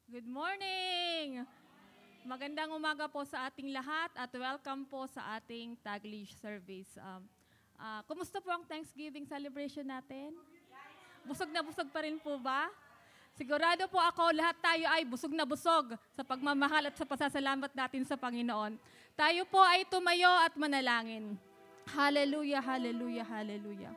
Good morning! Magandang umaga po sa ating lahat at welcome po sa ating Taglish service. Kumusta po ang Thanksgiving celebration natin? Busog na busog pa rin po ba? Sigurado po ako, lahat tayo ay busog na busog sa pagmamahal at sa pasasalamat natin sa Panginoon. Tayo po ay tumayo at manalangin. Hallelujah, hallelujah, hallelujah.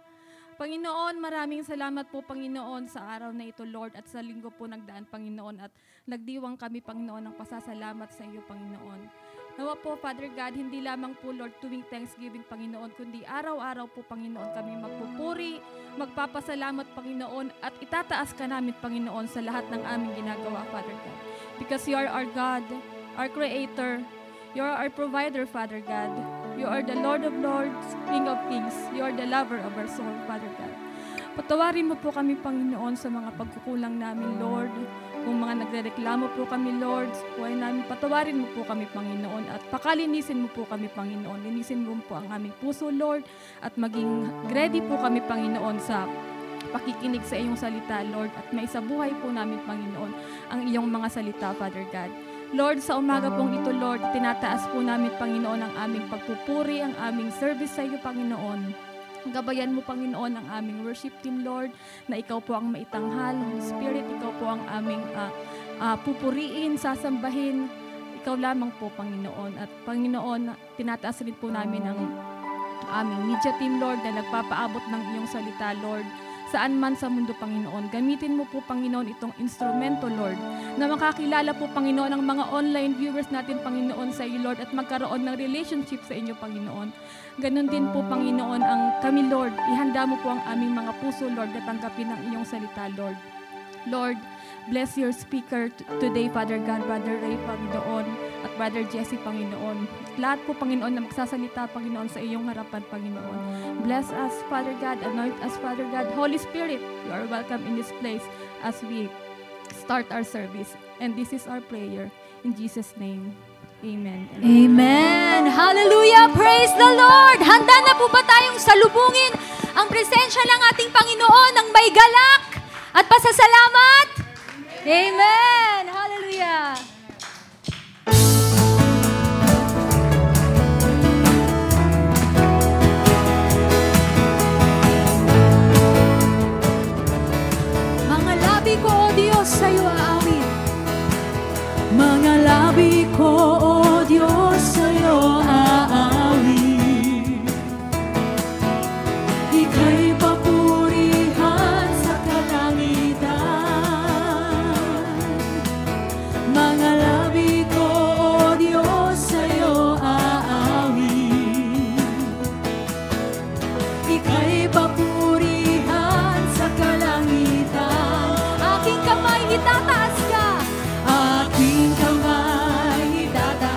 Panginoon, maraming salamat po, Panginoon, sa araw na ito, Lord, at sa linggo po nagdaan, Panginoon, at nagdiwang kami, Panginoon, ng pasasalamat sa iyo, Panginoon. Nawa po, Father God, hindi lamang po, Lord, tuwing Thanksgiving, Panginoon, kundi araw-araw po, Panginoon, kami magpupuri, magpapasalamat, Panginoon, at itataas ka namin, Panginoon, sa lahat ng aming ginagawa, Father God. Because you are our God, our Creator, you are our provider, Father God. You are the Lord of Lords, King of Kings. You are the lover of our soul, Father God. Patawarin mo po kami, Panginoon, sa mga pagkukulang namin, Lord. Kung mga nagrereklamo po kami, Lord, buhay namin, patawarin mo po kami, Panginoon, at pakalinisin mo po kami, Panginoon. Linisin mo po ang aming puso, Lord, at maging ready po kami, Panginoon, sa pakikinig sa iyong salita, Lord, at maisabuhay po namin, Panginoon, ang iyong mga salita, Father God. Lord, sa umaga pong ito, Lord, tinataas po namin, Panginoon, ang aming pagpupuri, ang aming service sa iyo, Panginoon. Gabayan mo, Panginoon, ang aming worship team, Lord, na ikaw po ang maitanghal, Holy Spirit, ikaw po ang aming pupuriin, sasambahin. Ikaw lamang po, Panginoon. At Panginoon, tinataas rin po namin ang aming media team, Lord, na nagpapaabot ng iyong salita, Lord, saan man sa mundo, Panginoon. Gamitin mo po, Panginoon, itong instrumento, Lord, na makakilala po, Panginoon, ang mga online viewers natin, Panginoon, sa iyo, Lord, at magkaroon ng relationship sa inyo, Panginoon. Ganon din po, Panginoon, ang kami, Lord. Ihanda mo po ang aming mga puso, Lord, na tanggapin ang iyong salita, Lord. Lord, bless your speaker today, Father God, Brother Ray, Panginoon, at Brother Jesse, Panginoon. Lahat po, Panginoon, na magsasalita, Panginoon, sa iyong harapan, Panginoon. Bless us, Father God. Anoint us, Father God. Holy Spirit, you are welcome in this place as we start our service. And this is our prayer. In Jesus' name, amen. Amen. Hallelujah. Praise the Lord. Handa na po ba tayong salubungin ang presensya ng ating Panginoon ng may galak at pasasalamat? Amen. Hallelujah. Mga labi ko, O Diyos, sa'yo aawit. Mga labi ko, O Diyos, sa'yo aawit. Ika'y papurihan sa kalangitan. Mga labi ko, O Diyos, sa'yo aawit. Ika'y papurihan sa kalangitan. Aking kamay itataas ka. Aking kamay itataas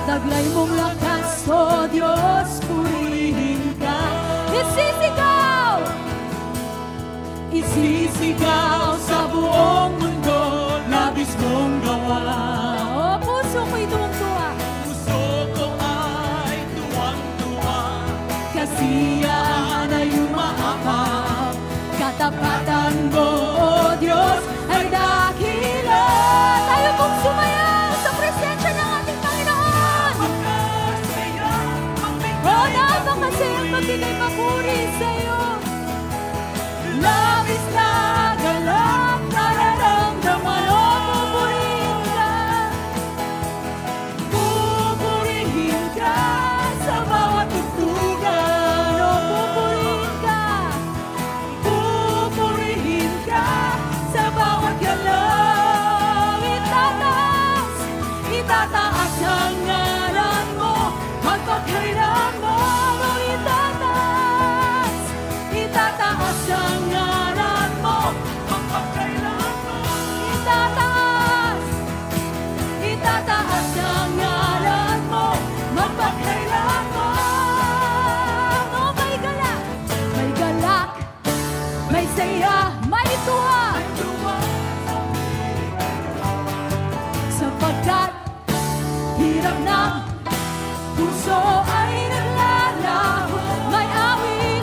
taglay mong lakas, O Diyos, purihin ka. Isisigaw sa buong mundo, labis mong gawa. O puso ko'y tuwang-tuwa, puso ko ay tuwang-tuwa. Kasiyahan ay umaapap, katapatan mo, O Diyos, ay dakila. Tayo pong sumayaw sa presensya ng ating Panginoon. O napakasayang magbigay papuri sa'yo. Labis na galak, nararamdaman o pupurihin ka. Pupurihin ka sa bawat tugtugan, o pupurihin ka. Pupurihin ka sa bawat galaw. Itataas ang ngalan mo, magpakailan mo, itataas ang ngalan mo, magpakailan mo. Itataas ang ngalan mo, magpakailan mo. Oh, may galak, may saya, may tuwa. Sapagkat hirap ng puso ay naglalaho, may awit,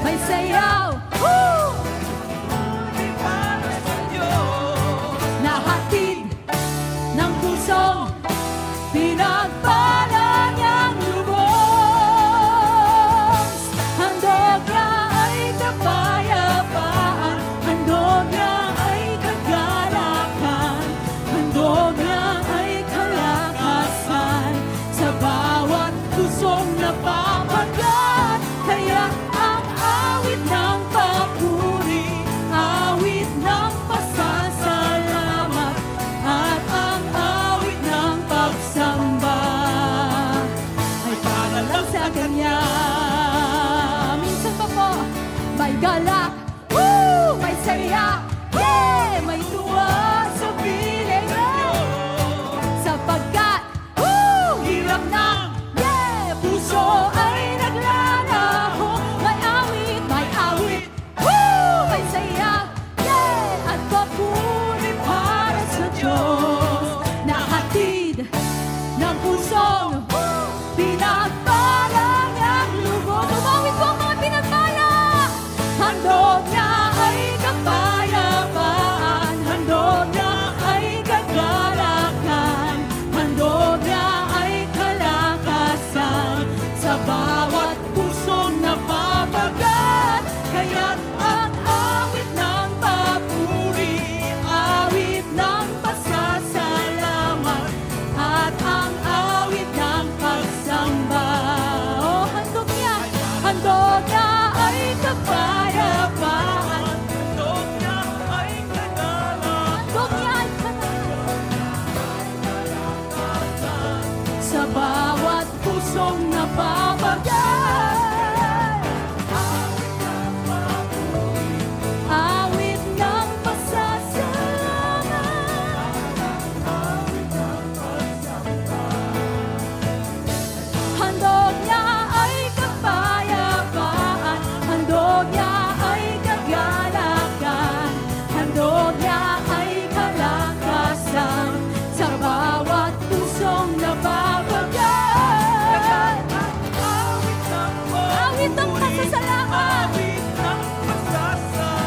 may sayaw, nahatid ng pusong pinagpala niyang lubos. Handog niya ay kapayapaan, handog niya ay kagalakan, handog niya ay kalakasan sa bawat pusong napapagat. Kaya ang awit ng papuri, awit ng pasasalamat, at ang awit ng pagsamba ay para lang sa Kanya. Minsan pa po, may galak, may saya, may tuwa sa piling mo. Sapagkat hirap ng puso ay naglalaho, may awit, may saya, at papuri para sa Diyos. Nahatid ng pusong pinagpala niyang lubos. Tumawid po ang mga pinagpala. Handog niya ay kapayapaan, handog niya ay kagalakan, handog niya ay kalakasan sa bawat pusong napapagat. Kaya't ang awit ng papuri, awit ng pasasalamat, at ang awit ng pagsamba. Oh, handog niya ay kapayapaan, handog niya ay kagalakan, sa bawat pusong napapagat. Awit ng pasasalamat, handog niya ay kapayapaan, handog niya ay kagalakan, handog niya ay kalakasan sa bawat pusong napapagat. Awit ng pasasalamat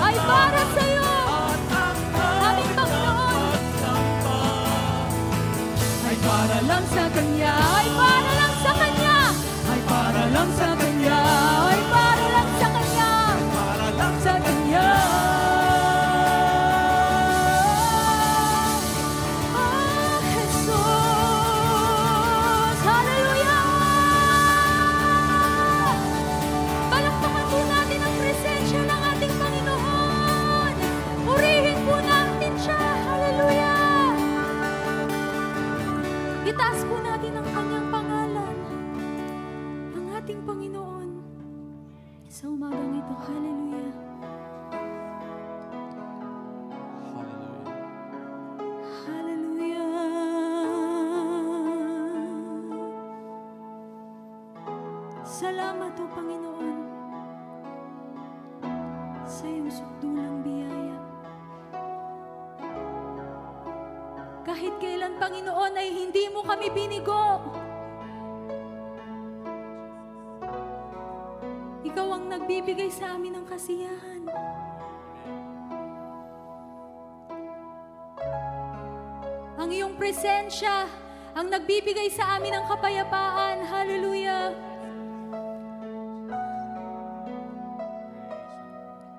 ay para sa iyo, aming Panginoon. Ay para lang sa Kanya, ay para lang sa Kanya, ay para lang sa Kanya, ay para lang sa Kanya, para lang sa Kanya. Ah, Jesus, hallelujah! Palakpakan po natin ang presensya ng ating Panginoon. Purihin po natin siya, hallelujah! Itaas po natin ang Kanyang pangalan, ang ating Panginoon, sa umagang ito, hallelujah! Hallelujah! Salamat o Panginoon sa iyong sukdulang biyaya. Kahit kailan, Panginoon, ay hindi mo kami binigo. Ikaw ang nagbibigay sa amin ng kasiyahan. Ang iyong presensya ang nagbibigay sa amin ng kapayapaan. Hallelujah!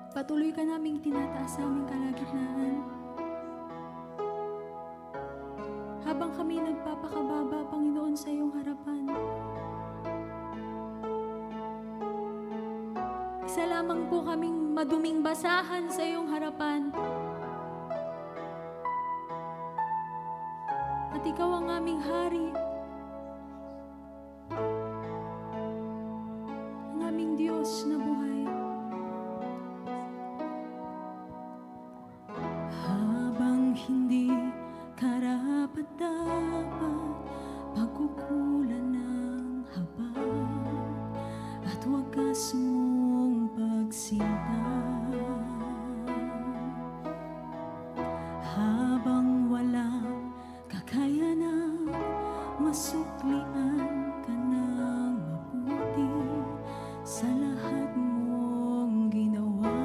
Patuloy ka naming tinataas sa aming kalagitnaan. Habang kami nagpapakababa, Panginoon, sa iyong harapan. Isa lamang po kaming maduming basahan sa iyong harapan. At ikaw ang aming hari. Ang aming Diyos na buhay. Habang hindi karapat-dapat pagkukulan ng habang at wagas mong pagsinta, habang walang kakayanan masuklian ka ng mabuti sa lahat mong ginawa.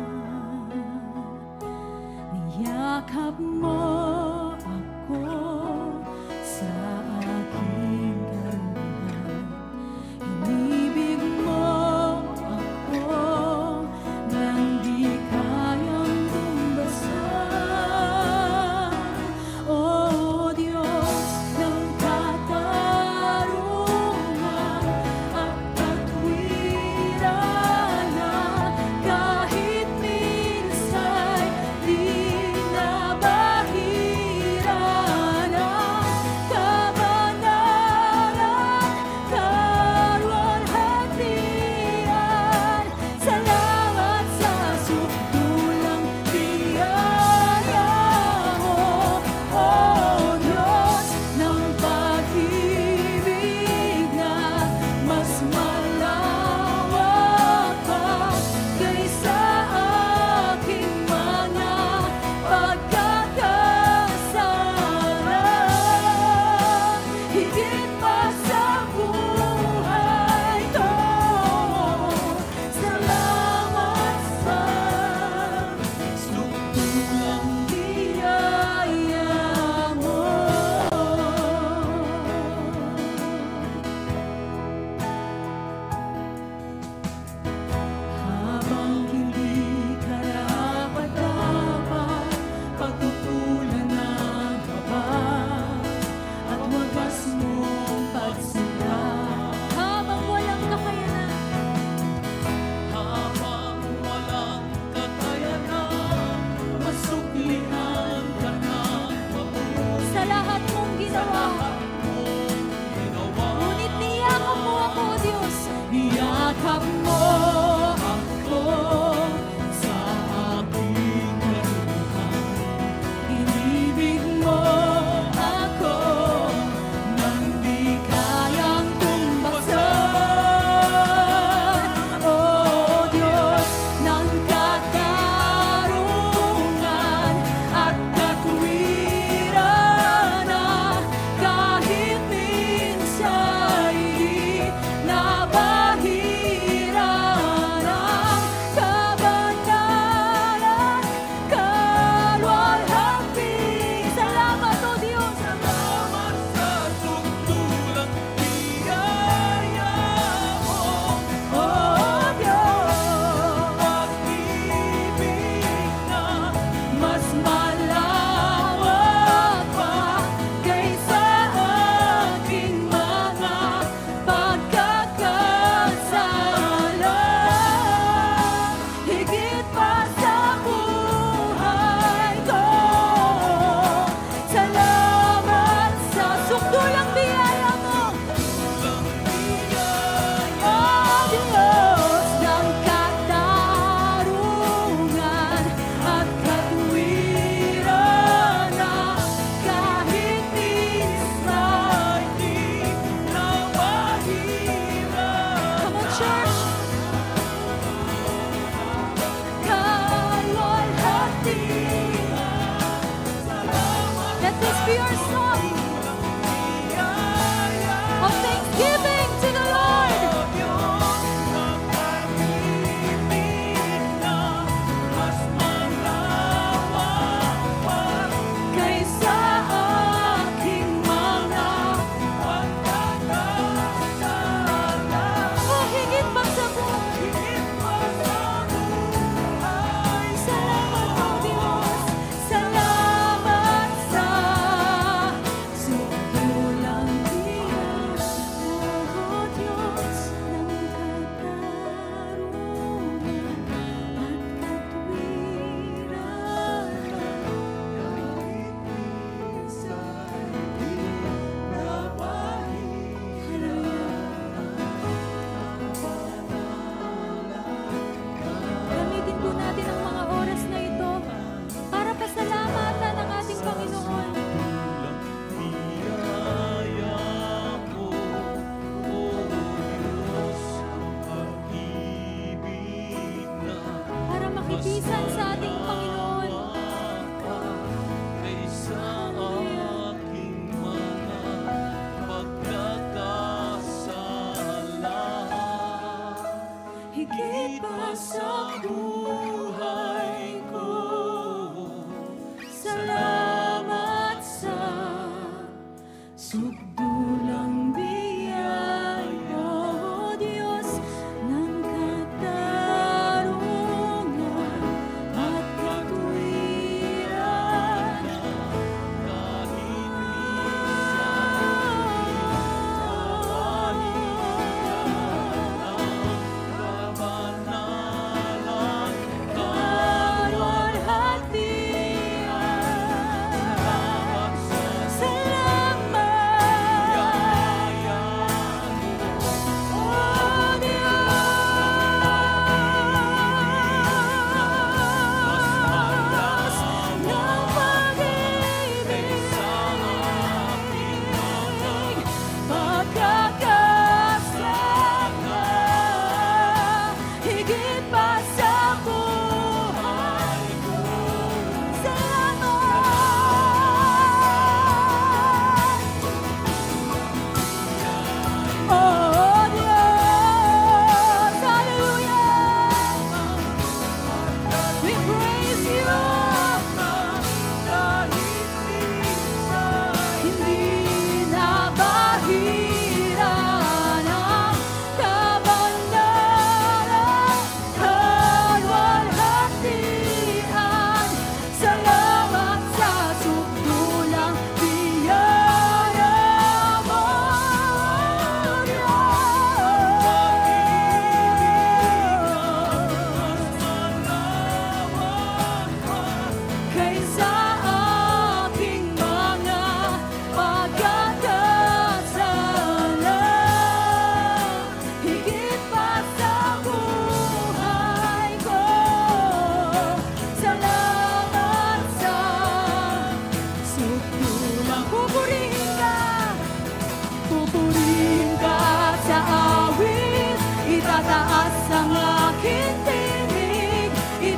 Niyakap mo ako sa aking karuhan. Inibig mo ako nang di kayang tumbasan. O Diyos ng katarungan at katwiran, higit pa sa buhay ko. Salamat sa sugdulang biyaya, O Diyos ng katarungan at katuwiran.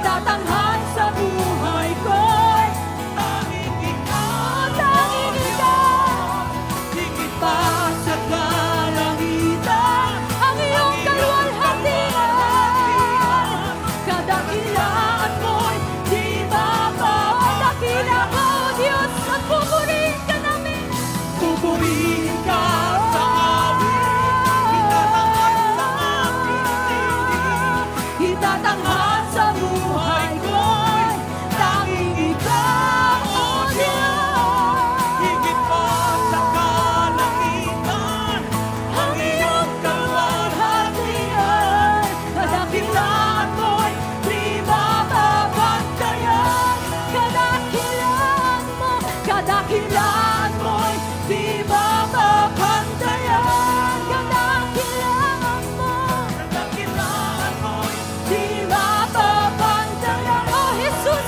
Tatanghal sa buhay ko, tanging ikaw, higit pa sa kalangitan, ang iyong kaluwalhatian. Kadakilaan mo'y di mapapakila, O Diyos, at pupurihin ka namin. Pupurihin ka sa awit, itatanghal sa aking tinig, itatanghal sa buhay ko'y tanging ikaw, O Diyos. Higit pa sa kalangitan, Ang iyong kaluwalhatian, kadakilaan mo'y di mapapantayan. Kadakilaan mo'y di mapapantayan. Kadakilaan mo'y di mapapantayan. Oh, Jesus,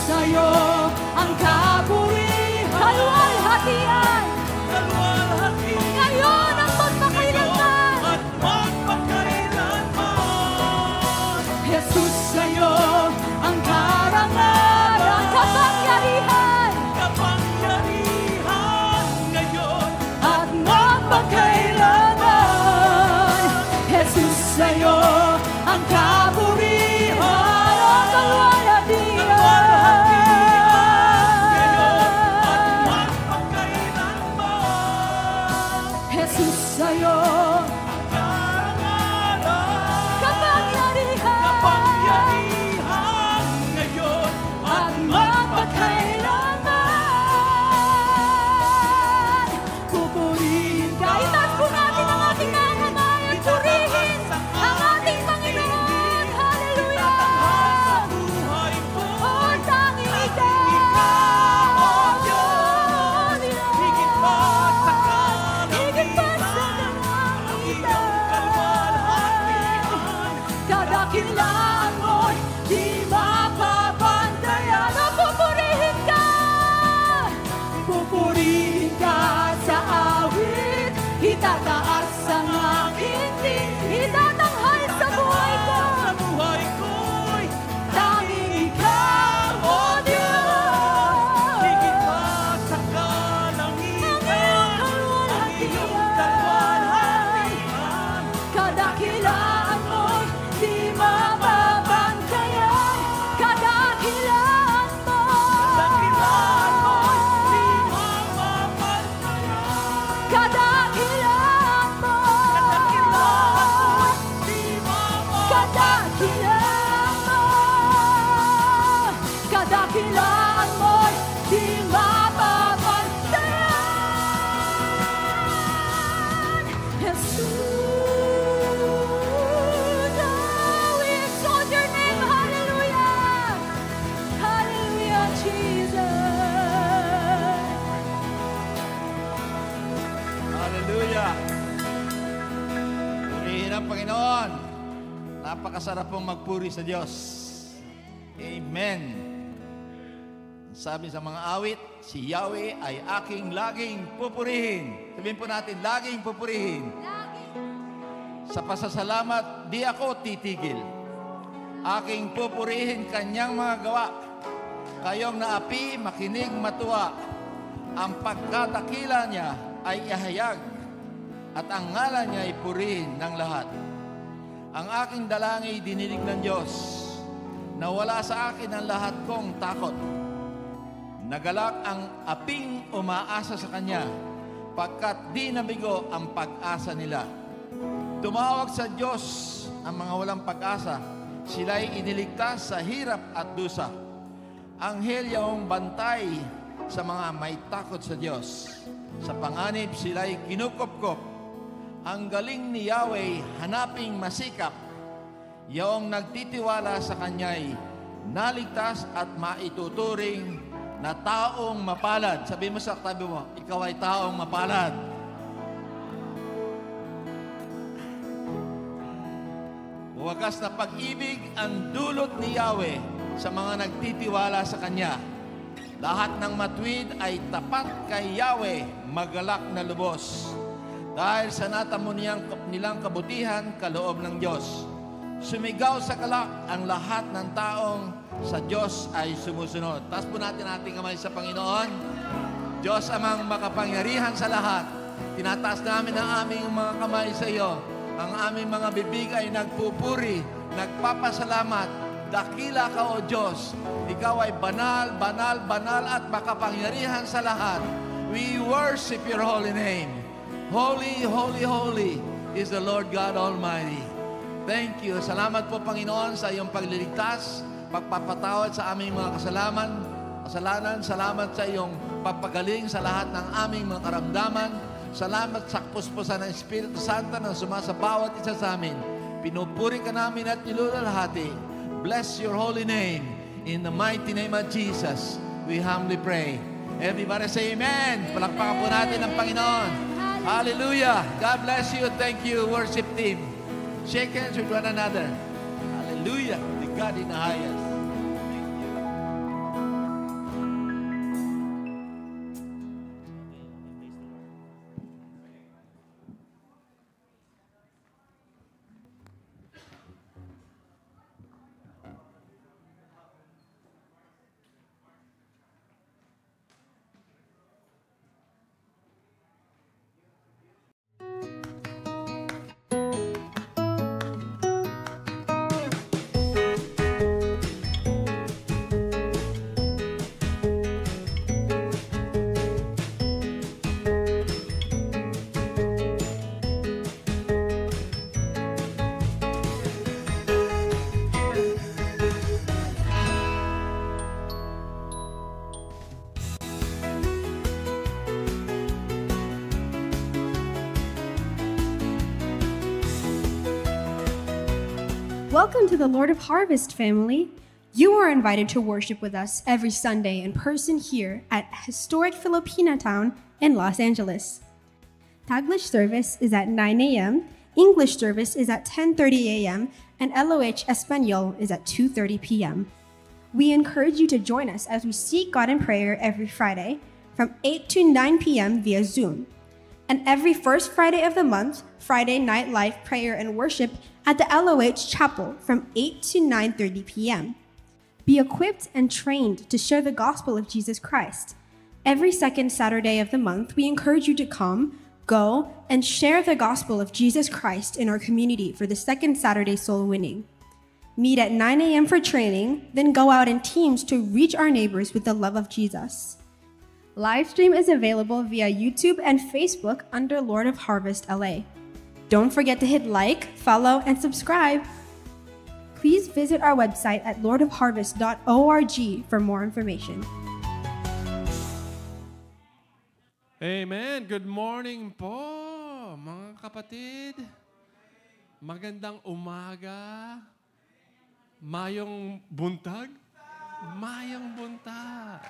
sa'yo ang kaburihan, kaluwalhatian, ngayon ang magpakailanman. at magpakailanman. Jesus, sa'yo ang karangalan, kapangyarihan, Kapangyarihan ngayon at magpakailanman. Jesus, sa'yo ang kaburihan, ang kaluwalhatian. magpakailanman. Jesus, sa'yo kapangyarihan, Kapangyarihan ngayon at magpakailanman. Pupurihin ka. Itaas po natin ang ating mga kamay at purihin ang ating Panginoon. Hallelujah! buhay ko. Oh, tanging ikaw, O Diyos. Higit pa sa Higit pa sa kalangitan, kadakilaan mo'y di mapapantayan. O, pupurihin ka! Pupurihin ka sa awit, itataas ang aking tinig, itatanghal sa buhay ko. Sa buhay ko'y Tanging ikaw, O Diyos. higit pa sa kalangitan. Ang iyong kaluwalhatian, Ang iyong kaluwalhatian Kadakilaan mo, kadakilaan mo'y di mapapantayan. Jesus, oh, we exalt your name. Hallelujah. Hallelujah, Jesus. Hallelujah! Purihin ang Panginoon. Napakasarap pong magpuri sa Diyos. Amen. Sabi sa mga awit, si Yahweh ay aking laging pupurihin. Sabihin po natin, laging pupurihin. Sa pasasalamat, di ako titigil. Aking pupurihin kanyang mga gawa. Kayong naapi, makinig, matuwa. Ang pagkadakila niya ay ihayag at ang ngalan niya ay purihin ng lahat. Ang aking dalangin dininig ng Diyos. Nawala sa akin ang lahat kong takot. Nagalak ang aping umaasa sa Kanya, pagkat di nabigo ang pag-asa nila. Tumawag sa Diyos ang mga walang pag-asa. Sila'y iniligtas sa hirap at dusa. Anghel yung bantay sa mga may takot sa Diyos. Sa panganib sila'y kinukop-kop. Ang galing ni Yahweh hanaping masikap. Yung nagtitiwala sa Kanya'y naligtas at maituturing na taong mapalad. Sabi mo sa tabi mo, ikaw ay taong mapalad. Wagas na pag-ibig ang dulot ni Yahweh sa mga nagtitiwala sa Kanya. Lahat ng matuwid ay tapat kay Yahweh, magalak na lubos. Dahil sa natamo nilang kabutihan, kaloob ng Diyos. Sumigaw sa galak ang lahat ng taong sa Diyos ay sumusunod. Taas po natin ating kamay sa Panginoon. Diyos amang makapangyarihan sa lahat. Tinataas namin ang aming mga kamay sa iyo. Ang aming mga bibig ay nagpupuri, nagpapasalamat. Dakila ka, O Diyos. Ikaw ay banal, banal, banal at makapangyarihan sa lahat. We worship your holy name. Holy, holy, holy is the Lord God Almighty. Thank you. Salamat po, Panginoon, sa iyong pagliligtas, pagpapatawad sa aming mga kasalanan. Salamat sa iyong pagpagaling sa lahat ng aming mga karamdaman. Salamat sa puspusan ng Espiritu Santo na sumasa bawat isa sa amin. Pinupuri ka namin at nilulalhati. Bless your holy name. In the mighty name of Jesus, we humbly pray. Everybody say amen. Palakpakan po natin ang Panginoon. Hallelujah. God bless you. Thank you, worship team. Shake hands with one another. Hallelujah. The God in the highest. Welcome to the Lord of Harvest family. You are invited to worship with us every Sunday in person here at historic Filipina Town in Los Angeles. Taglish service is at 9 a.m., English service is at 10:30 a.m., and LOH Espanol is at 2:30 p.m. We encourage you to join us as we seek God in prayer every Friday from 8 to 9 p.m. via Zoom. And every first Friday of the month, Friday Night Live Prayer and Worship at the LOH Chapel from 8 to 9:30 p.m. Be equipped and trained to share the gospel of Jesus Christ. Every second Saturday of the month, we encourage you to come, go, and share the gospel of Jesus Christ in our community for the second Saturday soul winning. Meet at 9 a.m. for training, then go out in teams to reach our neighbors with the love of Jesus. Live stream is available via YouTube and Facebook under Lord of Harvest LA. Don't forget to hit like, follow, and subscribe. please visit our website at lordofharvest.org for more information. Amen. Good morning po, mga kapatid. Magandang umaga. Mayong buntag. Mayong buntag.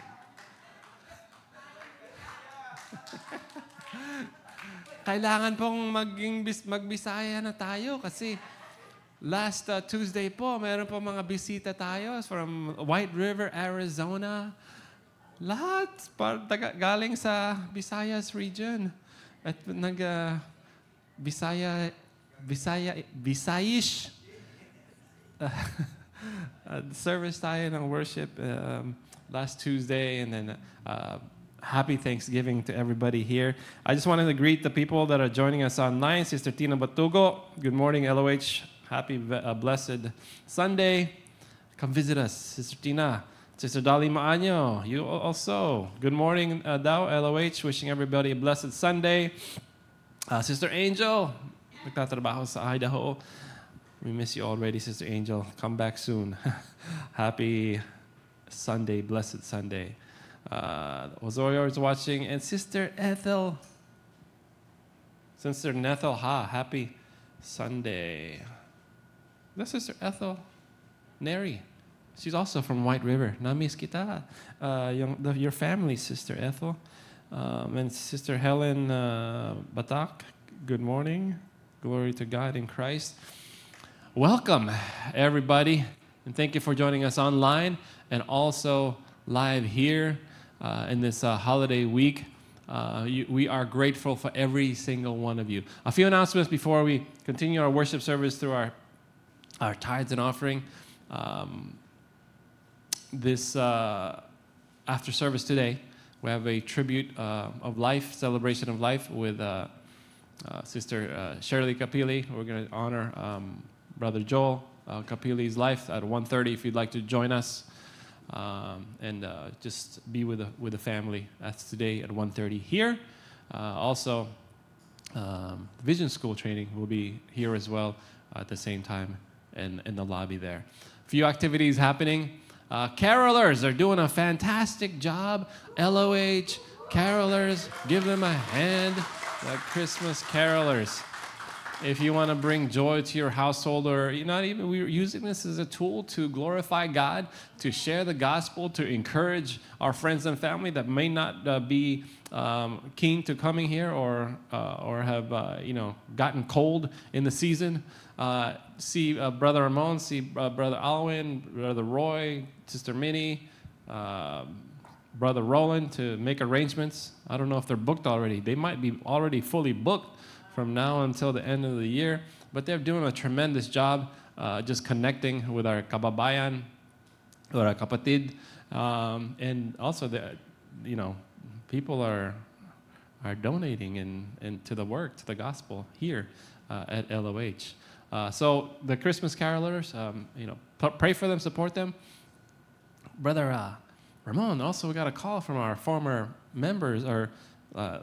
Kailangan pong magbisaya na tayo kasi last Tuesday po, meron po mga bisita tayo from White River, Arizona. Lahat galing sa Visayas region. At Visayish service tayo ng worship last Tuesday, and then happy Thanksgiving to everybody here. I just wanted to greet the people that are joining us online. Sister Tina Batugo, good morning, LOH. Happy blessed Sunday. Come visit us, Sister Tina. Sister Dali Maanyo, you also. Good morning, Dao, LOH. Wishing everybody a blessed Sunday. Sister Angel, nagtatrabaho sa Idaho. We miss you already, Sister Angel. Come back soon. Happy Sunday, blessed Sunday. Osorio is watching. And Sister Ethel. Sister Ethel, happy Sunday. That's Sister Ethel Neri. She's also from White River. Namiss kita. Your family, Sister Ethel. And Sister Helen Batak, good morning. Glory to God in Christ. Welcome, everybody. And thank you for joining us online and also live here in this holiday week. We are grateful for every single one of you. A few announcements before we continue our worship service through our tithes and offering. This after service today, we have a tribute of life, celebration of life with Sister Shirley Kapili. We're going to honor Brother Joel Kapili's life at 1:30. If you'd like to join us and just be with the family, that's today at 1:30 here. Also, Vision School training will be here as well at the same time in the lobby there. A few activities happening. Carolers are doing a fantastic job. LOH, carolers, give them a hand. The Christmas carolers. If you want to bring joy to your household, or we're using this as a tool to glorify God, to share the gospel, to encourage our friends and family that may not be keen to coming here or have gotten cold in the season. See Brother Ramon, see Brother Alwyn, Brother Roy, Sister Minnie, Brother Roland to make arrangements. I don't know if they're booked already. They might be already fully booked from now until the end of the year, but they're doing a tremendous job just connecting with our kababayan or our kapatid, and also people are donating and to the work, to the gospel here at LOH. So the Christmas carolers, pray for them, support them. Brother Ramon, also we got a call from our former members or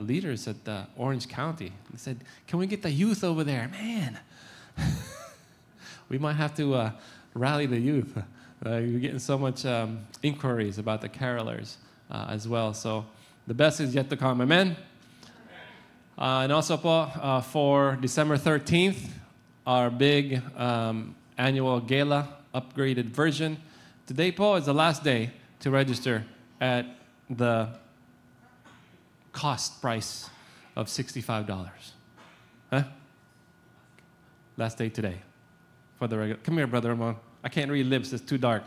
leaders at Orange County. They said, can we get the youth over there? Man, we might have to rally the youth. We're getting so much inquiries about the carolers as well. So the best is yet to come. Amen? And also for December 13th, our big annual gala upgraded version. Today po is the last day to register at the cost price of $65. Huh? Last day today for the regular. Come here, Brother Ramon. I can't read lips. It's too dark.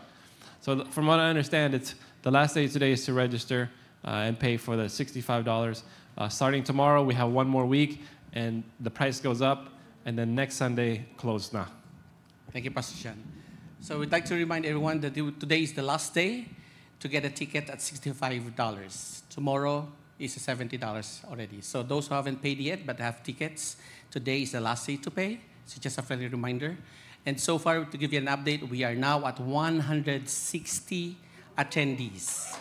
So from what I understand, it's the last day today is to register and pay for the $65. Starting tomorrow, we have one more week, and the price goes up, and then next Sunday, closed na. Thank you, Pastor Sean. So we'd like to remind everyone that today is the last day to get a ticket at $65. Tomorrow is $70 already. So those who haven't paid yet but have tickets, today is the last day to pay. So just a friendly reminder. And so far, to give you an update, we are now at 160 attendees.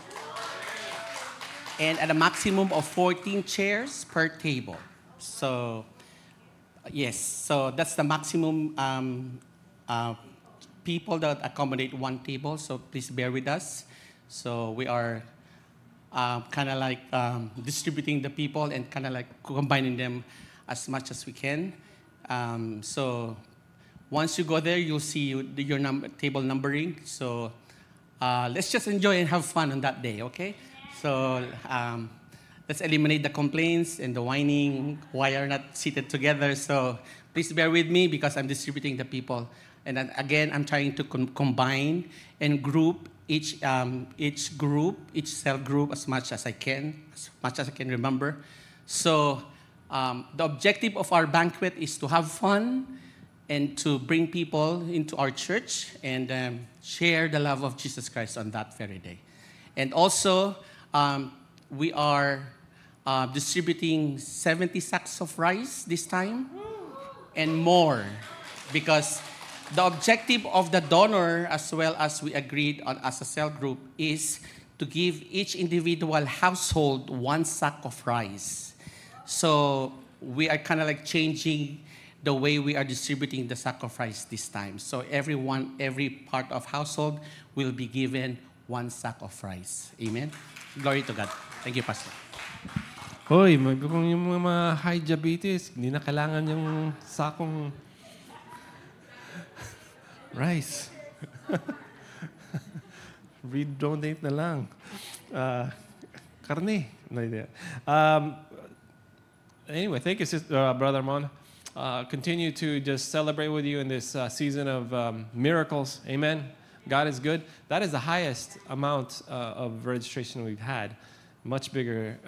And at a maximum of 14 chairs per table. So, yes, so that's the maximum people that accommodate one table, so please bear with us. So we are kind of like distributing the people and kind of like combining them as much as we can. So once you go there, you'll see your table numbering. So let's just enjoy and have fun on that day, okay? So let's eliminate the complaints and the whining, why are not seated together. So please bear with me because I'm distributing the people. And then again, I'm trying to combine and group each cell group as much as I can remember. So the objective of our banquet is to have fun and to bring people into our church and share the love of Jesus Christ on that very day. And also, we are distributing 70 sacks of rice this time and more, because the objective of the donor, as well as we agreed on as a cell group, is to give each individual household 1 sack of rice. So we are kind of like changing the way we are distributing the sack of rice this time. So every part of household will be given 1 sack of rice. Amen? Glory to God. Thank you, Pastor. Hoy, kung yung mga high diabetes, hindi na kailangan yung sakong rice. Redonate na lang. Karne. No idea. Anyway, thank you, Brother Mon. Continue to just celebrate with you in this season of miracles. Amen. God is good. That is the highest amount of registration we've had. Much bigger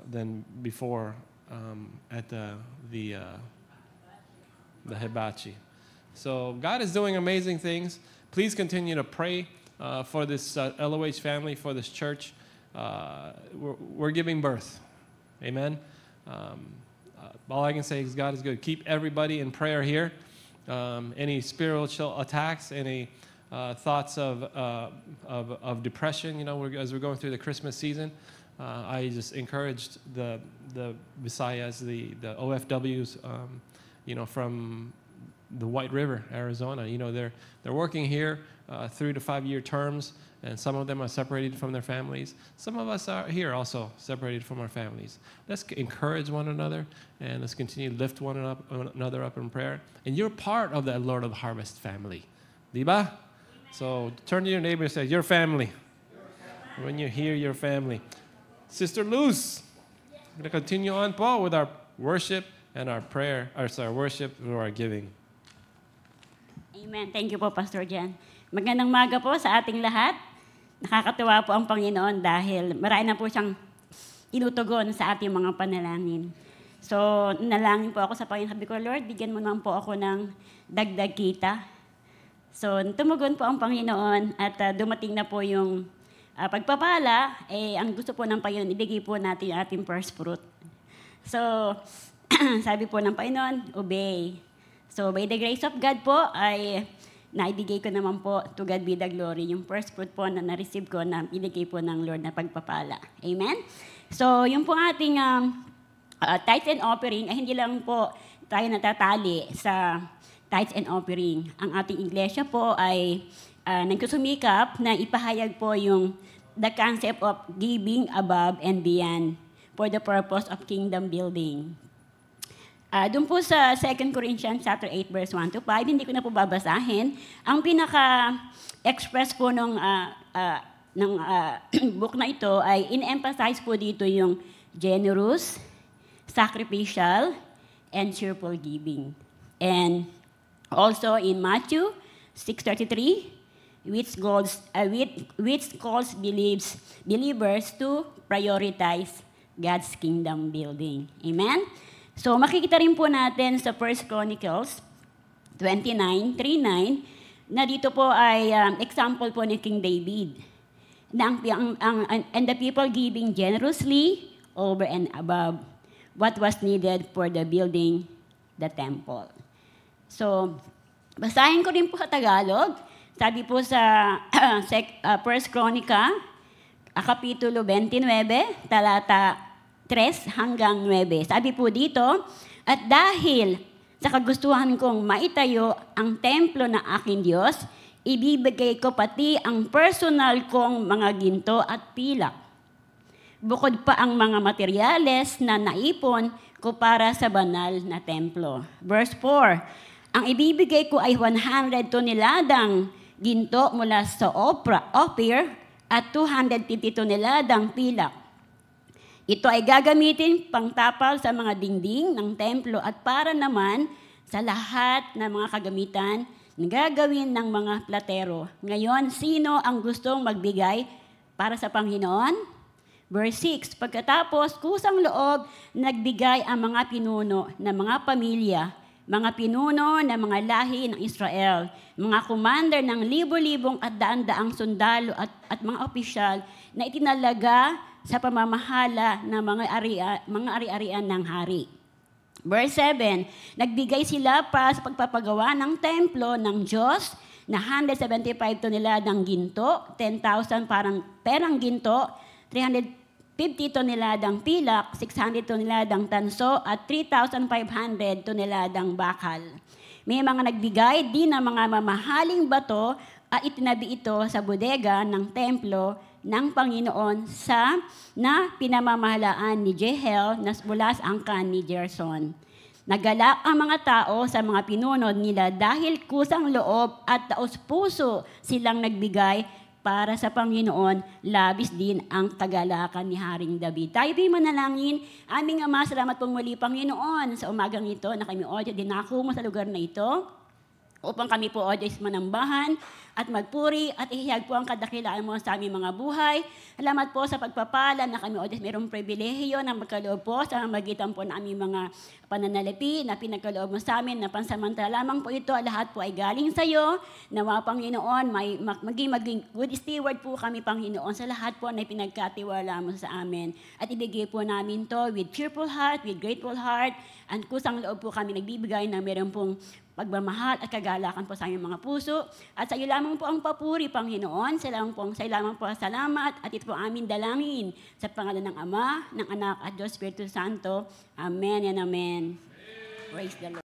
than before at the hibachi. So God is doing amazing things. Please continue to pray for this LOH family, for this church. We're giving birth. Amen. All I can say is God is good. Keep everybody in prayer here. Any spiritual attacks, any thoughts of depression, as we're going through the Christmas season, I just encouraged the Visayas, the OFWs, from the White River, Arizona. They're working here 3 to 5 year terms, and some of them are separated from their families. Some of us are here also separated from our families. Let's encourage one another, and let's continue to lift one another up in prayer. And you're part of that Lord of the Harvest family. Diba? So turn to your neighbor and say, your family. When you hear your family. Sister Luz, we're going to continue on, Paul, with our worship and our prayer, our worship or our giving. Amen. Thank you po, Pastor Jan. Magandang maga po sa ating lahat. Nakakatuwa po ang Panginoon dahil marami na po siyang tinutugon sa ating mga panalangin. So, nalangin po ako sa Panginoon. Sabi ko, Lord, bigyan mo naman po ako ng dagdag kita. So, tumugon po ang Panginoon at dumating na po yung pagpapala. Ang gusto po ng Panginoon, ibigay po natin yung ating first fruit. So, sabi po ng Panginoon, obey. So, by the grace of God po, ay naibigay ko naman po, to God be the glory, yung first fruit po na na-receive ko na ibigay po ng Lord na pagpapala. Amen? So, yung po ating tithes and offering, ay hindi lang po tayo natatali sa tithes and offering. Ang ating iglesia po ay nagsusumikap na ipahayag po yung the concept of giving above and beyond for the purpose of kingdom building. Doon po sa 2 Corinthians chapter 8, verse 1 to 5, hindi ko na po babasahin. Ang pinaka-express po ng book na ito ay in-emphasize po dito yung generous, sacrificial, and cheerful giving. And also in Matthew 6:33, which calls believers to prioritize God's kingdom building. Amen? So, makikita rin po natin sa 1 Chronicles 29:39 na dito po ay example po ni King David. And the people giving generously over and above what was needed for the building the temple. So, basahin ko rin po sa Tagalog. Sabi po sa 1 Chronica, Kapitulo 29, talata 3 hanggang 9. Sabi po dito, at dahil sa kagustuhan kong maitayo ang templo ng aking Diyos, ibibigay ko pati ang personal kong mga ginto at pilak. Bukod pa ang mga materyales na naipon ko para sa banal na templo. Verse 4, ang ibibigay ko ay 100 toneladang ginto mula sa Ophir at 250 toneladang pilak. Ito ay gagamitin pangtapal sa mga dingding ng templo at para naman sa lahat ng mga kagamitan na gagawin ng mga platero. Ngayon, sino ang gustong magbigay para sa Panginoon? Verse 6, pagkatapos kusang loob, nagbigay ang mga pinuno ng mga pamilya, mga pinuno ng mga lahi ng Israel, mga commander ng libo-libong at daan-daang sundalo at mga opisyal na itinalaga sa pamamahala ng mga ari-arian ng hari. Verse 7, nagbigay sila para sa pagpapagawa ng templo ng Diyos na 175 toneladang ginto, 10,000 perang ginto, 350 toneladang pilak, 600 toneladang tanso, at 3,500 toneladang bakal. May mga nagbigay din ng mga mamahaling bato at itinabi ito sa bodega ng templo ng Panginoon na pinamamahalaan ni Jehel na mula sa angkan ni Gerson. Nagalak ang mga tao sa mga pinunod nila dahil kusang loob at taos-puso silang nagbigay para sa Panginoon, labis din ang kagalakan ni Haring David. Tayo po'y manalangin. Aming Ama, salamat pong muli, Panginoon, sa umagang ito na kami, O Diyos, dinako mo sa lugar na ito upang kami po, O Diyos, manambahan at magpuri at ihiyag po ang kadakilaan mo sa aming mga buhay. Salamat po sa pagpapala na kami, O Diyos, mayroong pribilehiyo na magkaloob po sa magitan po ng aming mga pananalapi na pinagkaloob mo sa amin na pansamantala lamang po ito. Lahat po ay galing sa iyo. Nawa, Panginoon, maging good steward po kami, Panginoon, sa lahat po na pinagkatiwala mo sa amin. At ibigay po namin to with cheerful heart, with grateful heart, and kusang loob po kami nagbibigay na mayroong pong pagmamahal at kagalakan po sa aming mga puso. At sa iyo lamang po ang papuri, Panginoon. Sa iyo lamang po salamat at ito po aming dalangin sa pangalan ng Ama, ng Anak at Diyos Espiritu Santo. Amen and amen. Praise the Lord.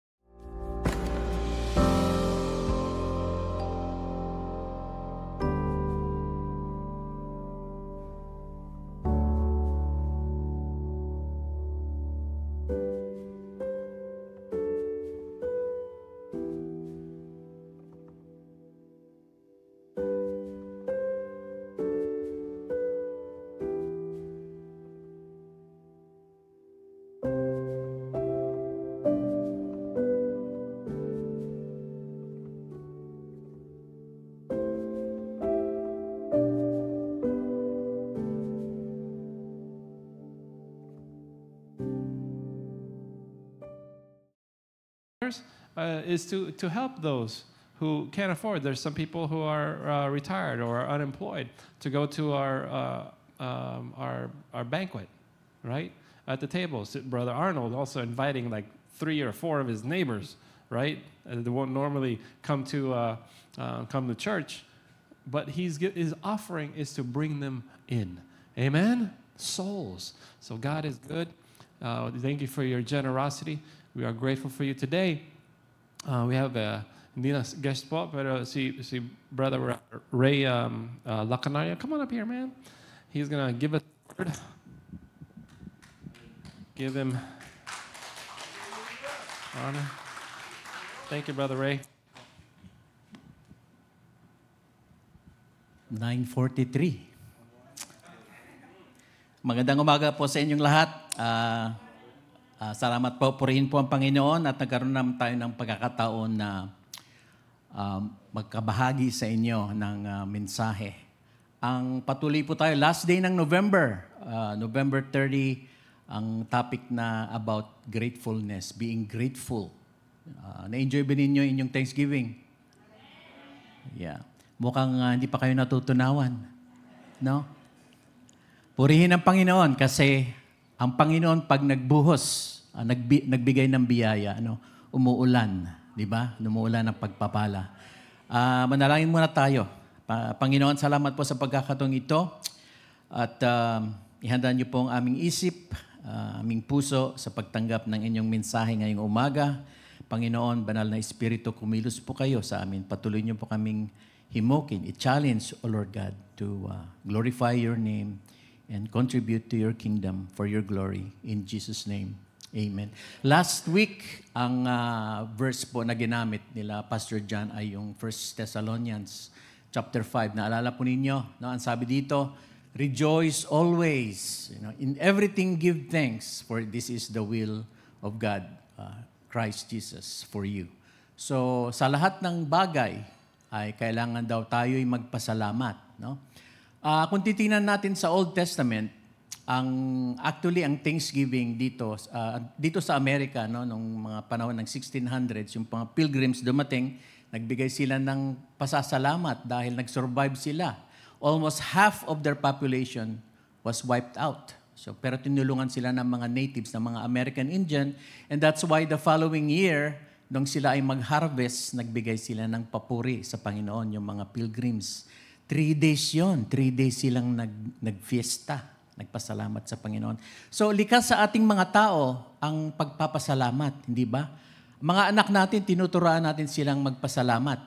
Is to help those who can't afford. There's some people who are retired or are unemployed to go to our banquet, right? At the tables, Brother Arnold also inviting like 3 or 4 of his neighbors, right? They won't normally come to church, but his offering is to bring them in. Amen? Souls. So God is good. Thank you for your generosity. We are grateful for you today. We have hindi na guest po, pero si Brother Ray Lacanaria. Come on up here, man. He's going to give a word. Give him honor. Thank you, Brother Ray. 9:43. Magandang umaga po sa inyong lahat. Salamat po, purihin po ang Panginoon at nagkaroon naman tayo ng pagkakataon na magkabahagi sa inyo ng mensahe. Ang patuloy po tayo, last day ng November, November 30, ang topic na about gratefulness, being grateful. Na-enjoy ba ninyo inyong Thanksgiving? Yeah. Mukhang hindi pa kayo natutunawan. No? Purihin ang Panginoon kasi ang Panginoon pag nagbuhos, nagbigay ng biyaya, umuulan, di ba? Umuulan ng pagpapala. Manalangin muna tayo. Panginoon, salamat po sa pagkakataong ito at ihanda niyo po ang aming isip, aming puso sa pagtanggap ng inyong mensahe ngayong umaga. Panginoon, banal na Espiritu, kumilos po kayo sa amin. Patuloy niyo po kaming Himokin, i-challenge, O Lord God, to glorify your name and contribute to your kingdom for your glory. In Jesus' name, amen. Last week, ang verse po na ginamit nila Pastor John ay yung 1 Thessalonians chapter 5. Naalala po ninyo, no? Ang sabi dito, rejoice always. In everything give thanks, for this is the will of God, Christ Jesus, for you. So, sa lahat ng bagay, ay kailangan daw tayo'y magpasalamat. No? Kung titingnan natin sa Old Testament, ang Thanksgiving dito sa Amerika, no, nung mga panahon ng 1600s, yung mga pilgrims dumating, nagbigay sila ng pasasalamat dahil nag-survive sila. Almost half of their population was wiped out. So, pero tinulungan sila ng mga natives, ng mga American Indian, and that's why the following year, nung sila ay mag-harvest, nagbigay sila ng papuri sa Panginoon, yung mga pilgrims. 3 days yon, 3 days silang nag-fiesta, nagpasalamat sa Panginoon. So, likas sa ating mga tao ang pagpapasalamat, hindi ba? Mga anak natin, tinuturuan natin silang magpasalamat.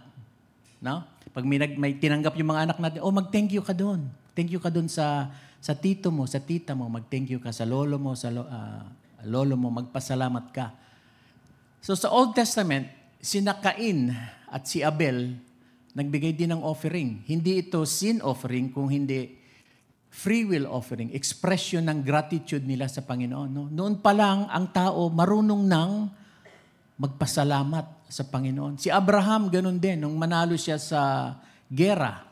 No? Pag may tinanggap yung mga anak natin, mag-thank you ka doon. Thank you ka doon sa tito mo, sa tita mo. Mag-thank you ka sa lolo mo, sa lolo mo. Magpasalamat ka. So sa Old Testament, si Cain at si Abel, nagbigay din ng offering. Hindi ito sin offering, kung hindi free will offering. Expression ng gratitude nila sa Panginoon. No? Noon pa lang, ang tao marunong nang magpasalamat sa Panginoon. Si Abraham, ganun din. Nung manalo siya sa gera,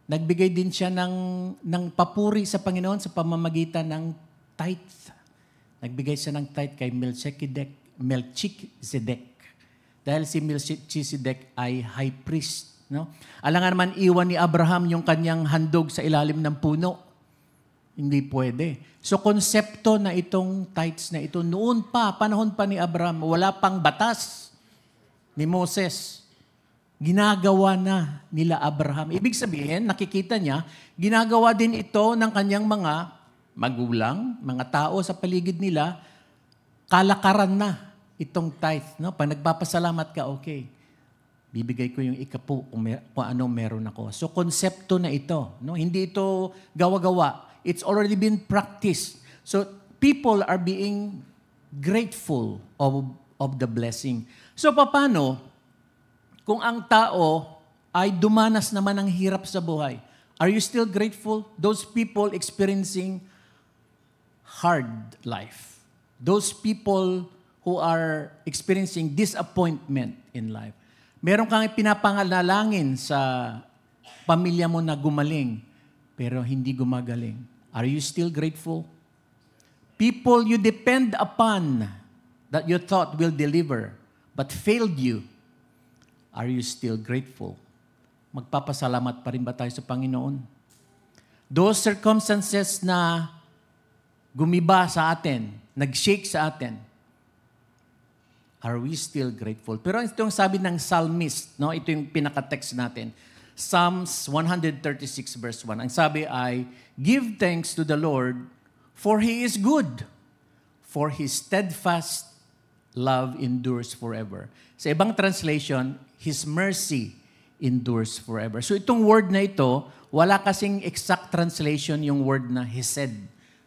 nagbigay din siya ng papuri sa Panginoon sa pamamagitan ng tithe. Nagbigay siya ng tithe kay Melchizedek. Dahil si Melchizedek ay high priest. No? Alangan naman iwan ni Abraham yung kanyang handog sa ilalim ng puno. Hindi pwede. So, konsepto na itong tithes na ito, noon pa, panahon pa ni Abraham, wala pang batas ni Moses. Ginagawa na nila Abraham. Ibig sabihin, nakikita niya, ginagawa din ito ng kanyang mga magulang, mga tao sa paligid nila, kalakaran na itong tithe. No? Pag nagpapasalamat ka, okay. Bibigay ko yung ikapu kung ano meron ako. So, konsepto na ito. No? Hindi ito gawa-gawa. It's already been practiced. So, people are being grateful of the blessing. So, paano kung ang tao ay dumanas naman ng hirap sa buhay? Are you still grateful? Those people experiencing hard life. Those people who are experiencing disappointment in life. Meron kang pinapangalalangin sa pamilya mo na gumaling, pero hindi gumagaling. Are you still grateful? People you depend upon that you thought will deliver but failed you. Are you still grateful? Magpapasalamat pa rin ba tayo sa Panginoon? Those circumstances na gumiba sa atin, nag-shake sa atin, are we still grateful? Pero ito yung sabi ng psalmist, no? Ito yung pinaka-text natin. Psalms 136 verse 1. Ang sabi ay, give thanks to the Lord, for He is good, for His steadfast love endures forever. Sa ibang translation, His mercy endures forever. So itong word na ito, wala kasing exact translation yung word na hesed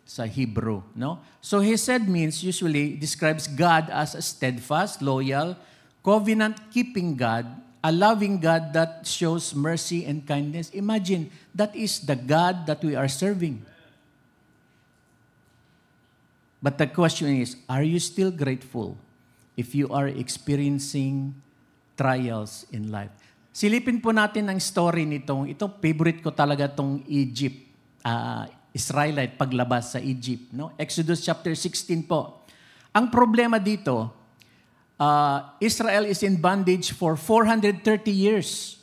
sa Hebrew. No? So hesed means, usually describes God as a steadfast, loyal, covenant-keeping God, a loving God that shows mercy and kindness. Imagine, that is the God that we are serving. But the question is, are you still grateful if you are experiencing trials in life? Silipin po natin ang story nitong, ito favorite ko talaga tong Egypt, Israelite paglabas sa Egypt. No? Exodus chapter 16 po. Ang problema dito, Israel is in bondage for 430 years.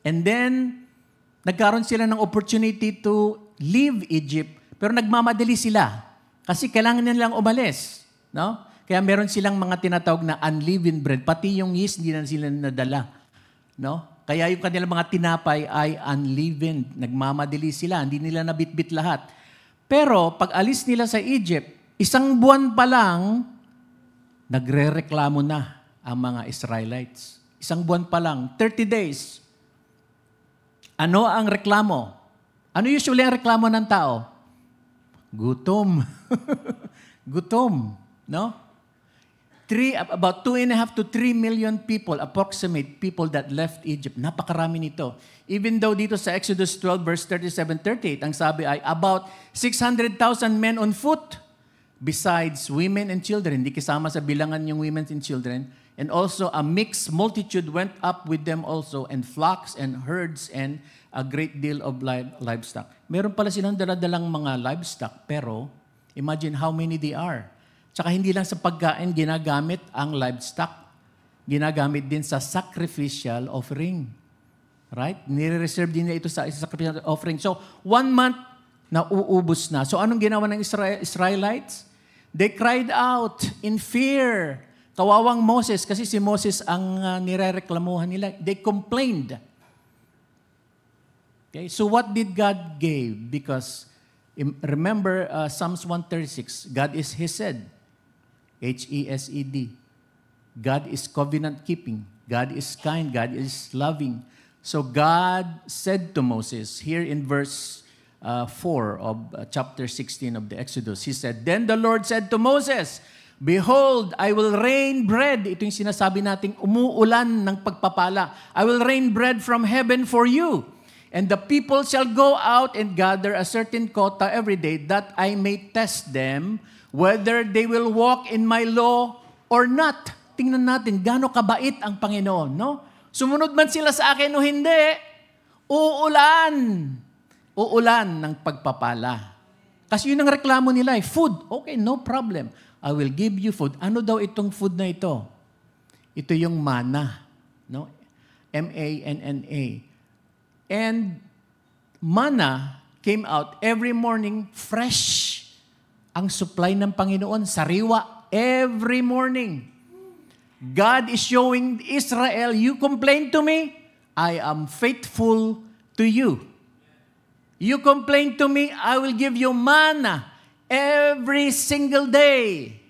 And then, nagkaroon sila ng opportunity to leave Egypt, pero nagmamadali sila. Kasi kailangan nilang umalis. No? Kaya meron silang mga tinatawag na unleavened bread. Pati yung yeast, hindi na sila nadala. No? Kaya yung kanilang mga tinapay ay unleavened. Nagmamadali sila. Hindi nila nabitbit lahat. Pero, pag alis nila sa Egypt, 1 buwan pa lang, nagre-reklamo na ang mga Israelites. 1 buwan pa lang, 30 days. Ano ang reklamo? Ano usually ang reklamo ng tao? Gutom. Gutom. No? About 2.5 to 3 million people, approximate people that left Egypt. Napakarami nito. Even though dito sa Exodus 12 verse 37-38, ang sabi ay about 600,000 men on foot, besides women and children. Hindi kasama sa bilangan yung women and children. And also a mixed multitude went up with them also, and flocks and herds and a great deal of livestock. Meron pala silang daladalang mga livestock, pero imagine how many they are. Tsaka hindi lang sa pagkain ginagamit ang livestock. Ginagamit din sa sacrificial offering. Right? Nire-reserve din nila ito sa sacrificial offering. So, 1 month na uubos na. So, anong ginawa ng Israelites? They cried out in fear. Kawawang Moses, kasi si Moses ang nirereklamuhan nila. They complained. Okay? So, what did God give? Because, remember Psalms 136, God is Hesed. H-E-S-E-D. God is covenant-keeping. God is kind. God is loving. So God said to Moses, here in verse 4 of chapter 16 of the Exodus, He said, Then the Lord said to Moses, Behold, I will rain bread. Ito yung sinasabi nating umuulan ng pagpapala. I will rain bread from heaven for you. And the people shall go out and gather a certain quota every day, that I may test them whether they will walk in my law or not. Tingnan natin, gaano kabait ang Panginoon, no? Sumunod man sila sa akin o hindi, uulan. Uulan ng pagpapala. Kasi yun ang reklamo nila, food. Okay, no problem. I will give you food. Ano daw itong food na ito? Ito yung manna, no? M-A-N-N-A. And manna came out every morning fresh. Ang supply ng Panginoon, sariwa, every morning. God is showing Israel, you complain to me, I am faithful to you. You complain to me, I will give you manna every single day.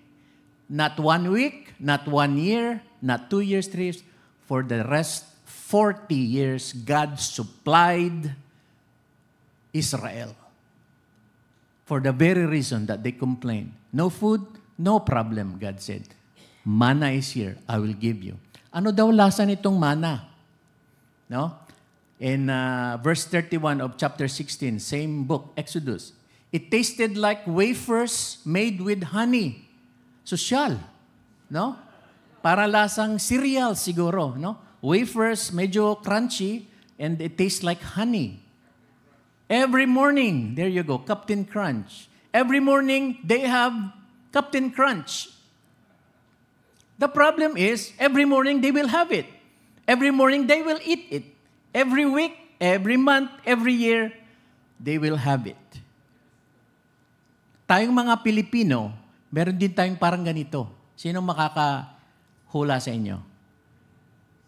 Not 1 week, not 1 year, not 2 years, 3 years. For the rest, 40 years, God supplied Israel. For the very reason that they complained. No food, no problem, God said. Manna is here, I will give you. Ano daw lasa nitong manna? No? In verse 31 of chapter 16, same book, Exodus. It tasted like wafers made with honey. Sosyal. No? Para lasang cereal siguro. No? Wafers, medyo crunchy, and it tastes like honey. Every morning, there you go, Captain Crunch. Every morning, they have Captain Crunch. The problem is, every morning, they will have it. Every morning, they will eat it. Every week, every month, every year, they will have it. Tayong mga Pilipino, meron din tayong parang ganito. Sinong makakahula sa inyo?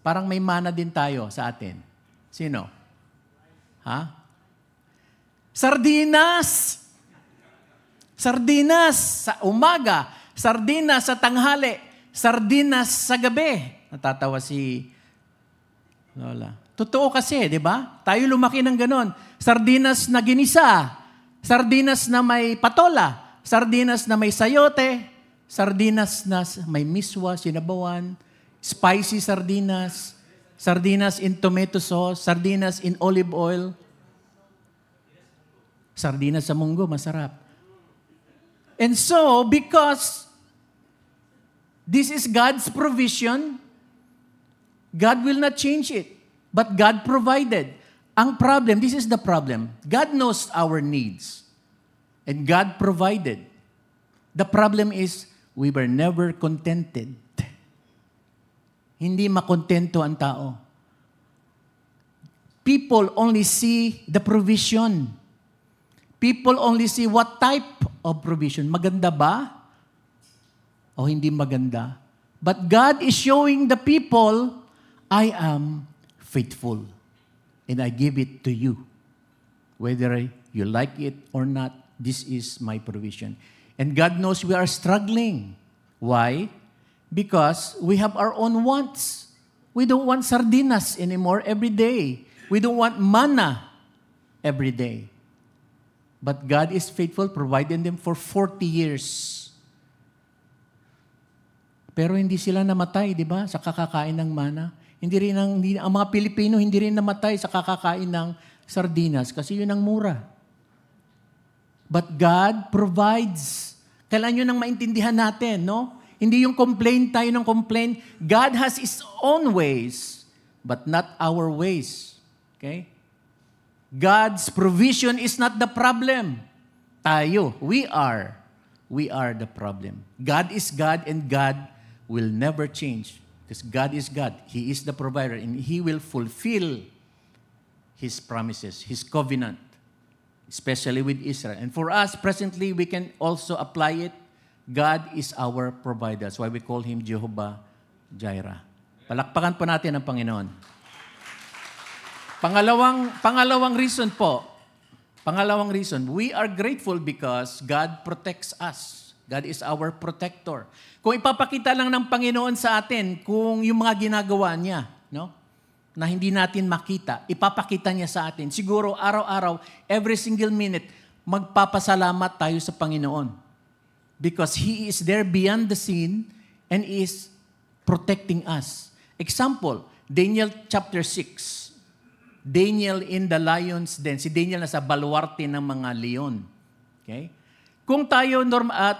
Parang may mana din tayo sa atin. Sino? Ha? Sardinas! Sardinas sa umaga, sardinas sa tanghali, sardinas sa gabi. Natatawa si Lola. Totoo kasi, di ba? Tayo lumaki ng ganon. Sardinas na ginisa, sardinas na may patola, sardinas na may sayote, sardinas na may miswa, sinabawan, spicy sardinas, sardinas in tomato sauce, sardinas in olive oil, sardinas sa munggo, masarap. And so, because this is God's provision, God will not change it. But God provided. Ang problem, this is the problem. God knows our needs. And God provided. The problem is, we were never contented. Hindi makontento ang tao. People only see the provision. People only see what type of provision. Maganda ba? O hindi maganda? But God is showing the people, I am faithful. And I give it to you. Whether you like it or not, this is my provision. And God knows we are struggling. Why? Because we have our own wants. We don't want sardinas anymore every day. We don't want manna every day. But God is faithful, providing them for 40 years. Pero hindi sila namatay, di ba, sa kakakain ng manna. Ang mga Pilipino hindi rin namatay sa kakakain ng sardinas kasi yun ang mura. But God provides. Kailan yun ang maintindihan natin, no? Hindi yung complain tayo ng complain. God has His own ways, but not our ways. Okay? God's provision is not the problem. Tayo, we are the problem. God is God and God will never change. Because God is God. He is the provider and He will fulfill His promises, His covenant, especially with Israel. And for us, presently, we can also apply it. God is our provider. That's why we call Him Jehovah Jireh. Palakpakan po natin ang Panginoon. Pangalawang reason po. Pangalawang reason, we are grateful because God protects us. God is our protector. Kung ipapakita lang ng Panginoon sa atin kung yung mga ginagawa niya, no? Na hindi natin makita, ipapakita niya sa atin. Siguro araw-araw, every single minute, magpapasalamat tayo sa Panginoon. Because He is there beyond the scene and is protecting us. Example, Daniel chapter 6. Daniel in the lion's den. Si Daniel nasa baluarte ng mga leon. Okay? Kung tayo,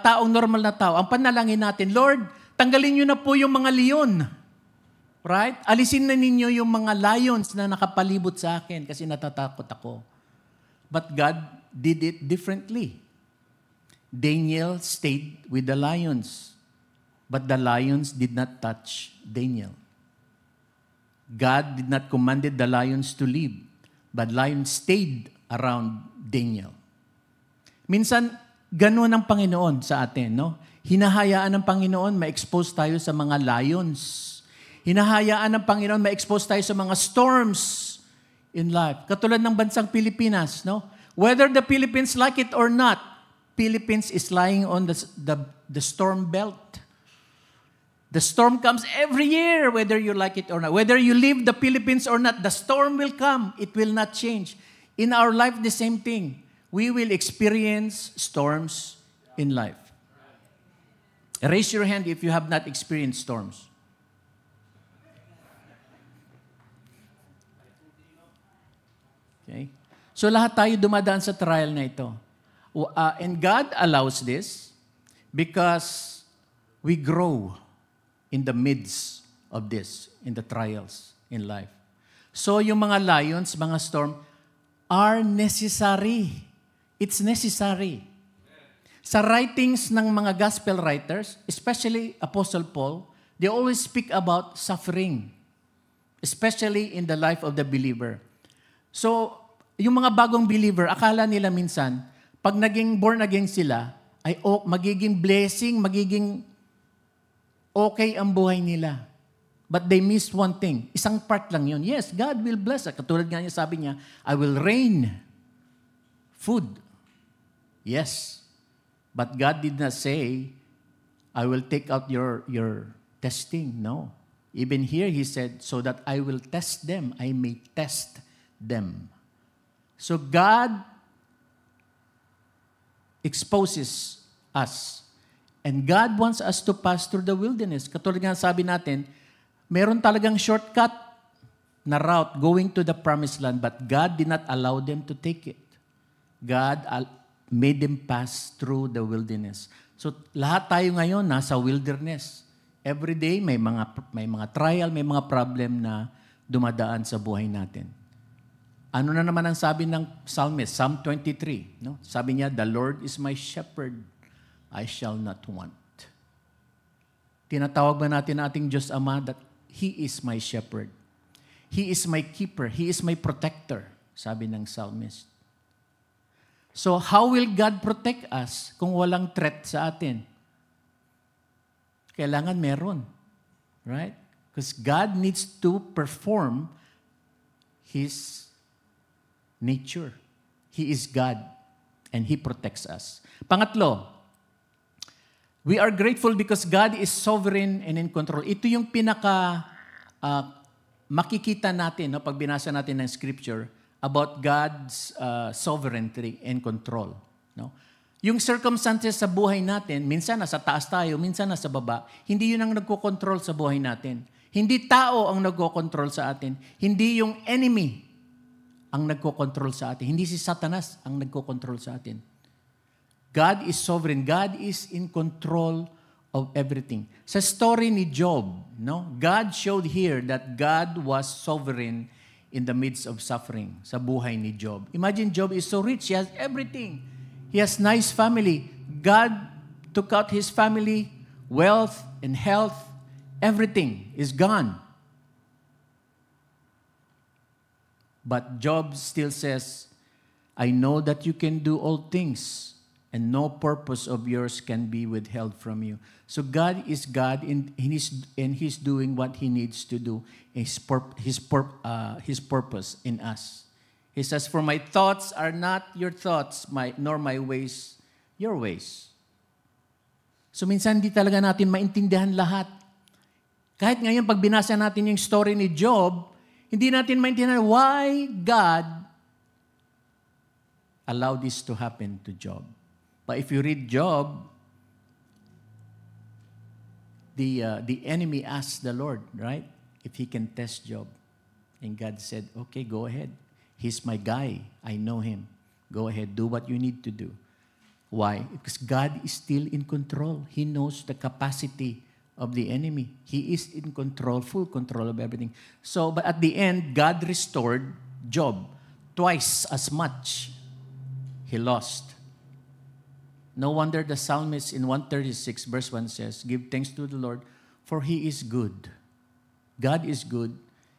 taong normal na tao, ang panalangin natin, Lord, tanggalin niyo na po yung mga leon. Right? Alisin na ninyo yung mga lions na nakapalibot sa akin kasi natatakot ako. But God did it differently. Daniel stayed with the lions. But the lions did not touch Daniel. God did not commanded the lions to leave. But lions stayed around Daniel. Minsan, ganun ang Panginoon sa atin, no? Hinahayaan ng Panginoon ma-expose tayo sa mga lions. Hinahayaan ng Panginoon ma-expose tayo sa mga storms in life. Katulad ng bansang Pilipinas, no? Whether the Philippines like it or not, Philippines is lying on the storm belt. The storm comes every year, whether you like it or not. Whether you leave the Philippines or not, the storm will come. It will not change. In our life, the same thing. We will experience storms in life. Raise your hand if you have not experienced storms. Okay? So lahat tayo dumadaan sa trial na ito. And God allows this because we grow in the midst of this, in the trials in life. So yung mga lions, mga storm, are necessary. It's necessary. Sa writings ng mga gospel writers, especially Apostle Paul, they always speak about suffering, especially in the life of the believer. So, yung mga bagong believer, akala nila minsan, pag naging born again sila, ay magiging blessing, magiging okay ang buhay nila. But they missed one thing. Isang part lang yun. Yes, God will bless. Katulad nga niya, sabi niya, I will rain food. Yes. But God did not say, I will take out your testing. No. Even here, He said, so that I will test them. I may test them. So God exposes us. And God wants us to pass through the wilderness. Katulad nga sabi natin, meron talagang shortcut na route going to the promised land, but God did not allow them to take it. God made them pass through the wilderness. So lahat tayo ngayon nasa wilderness. Every day may mga trial, may mga problem na dumadaan sa buhay natin. Ano na naman ang sabi ng psalmist, Psalm 23, no? Sabi niya, the Lord is my shepherd, I shall not want. Tinatawag ba natin ating Diyos Ama that He is my shepherd. He is my keeper. He is my protector, sabi ng psalmist. So how will God protect us kung walang threat sa atin? Kailangan meron. Right? Because God needs to perform His nature. He is God and He protects us. Pangatlo, we are grateful because God is sovereign and in control. Ito yung pinaka makikita natin, no, pag binasa natin ng scripture, about God's sovereignty and control. No? Yung circumstances sa buhay natin, minsan nasa taas tayo, minsan nasa baba, hindi yun ang nagkocontrol sa buhay natin. Hindi tao ang nagkocontrol sa atin. Hindi yung enemy ang nagkocontrol sa atin. Hindi si Satanas ang nagkocontrol sa atin. God is sovereign. God is in control of everything. Sa story ni Job, no, God showed here that God was sovereign in the midst of suffering sa buhay ni Job. Imagine Job is so rich. He has everything. He has nice family. God took out his family, wealth and health. Everything is gone. But Job still says, I know that you can do all things, and no purpose of yours can be withheld from you. So God is God, and He's doing what He needs to do, His purpose in us. He says, for my thoughts are not your thoughts, nor my ways your ways. So minsan di talaga natin maintindihan lahat. Kahit ngayon pag binasa natin yung story ni Job, hindi natin maintindihan why God allowed this to happen to Job. But if you read Job, the enemy asked the Lord, right, if he can test Job. And God said, okay, go ahead. He's my guy. I know him. Go ahead. Do what you need to do. Why? Because God is still in control. He knows the capacity of the enemy. He is in control, full control of everything. So, but at the end, God restored Job twice as much he lost. No wonder the psalmist in 136 verse 1 says, give thanks to the Lord, for He is good. God is good,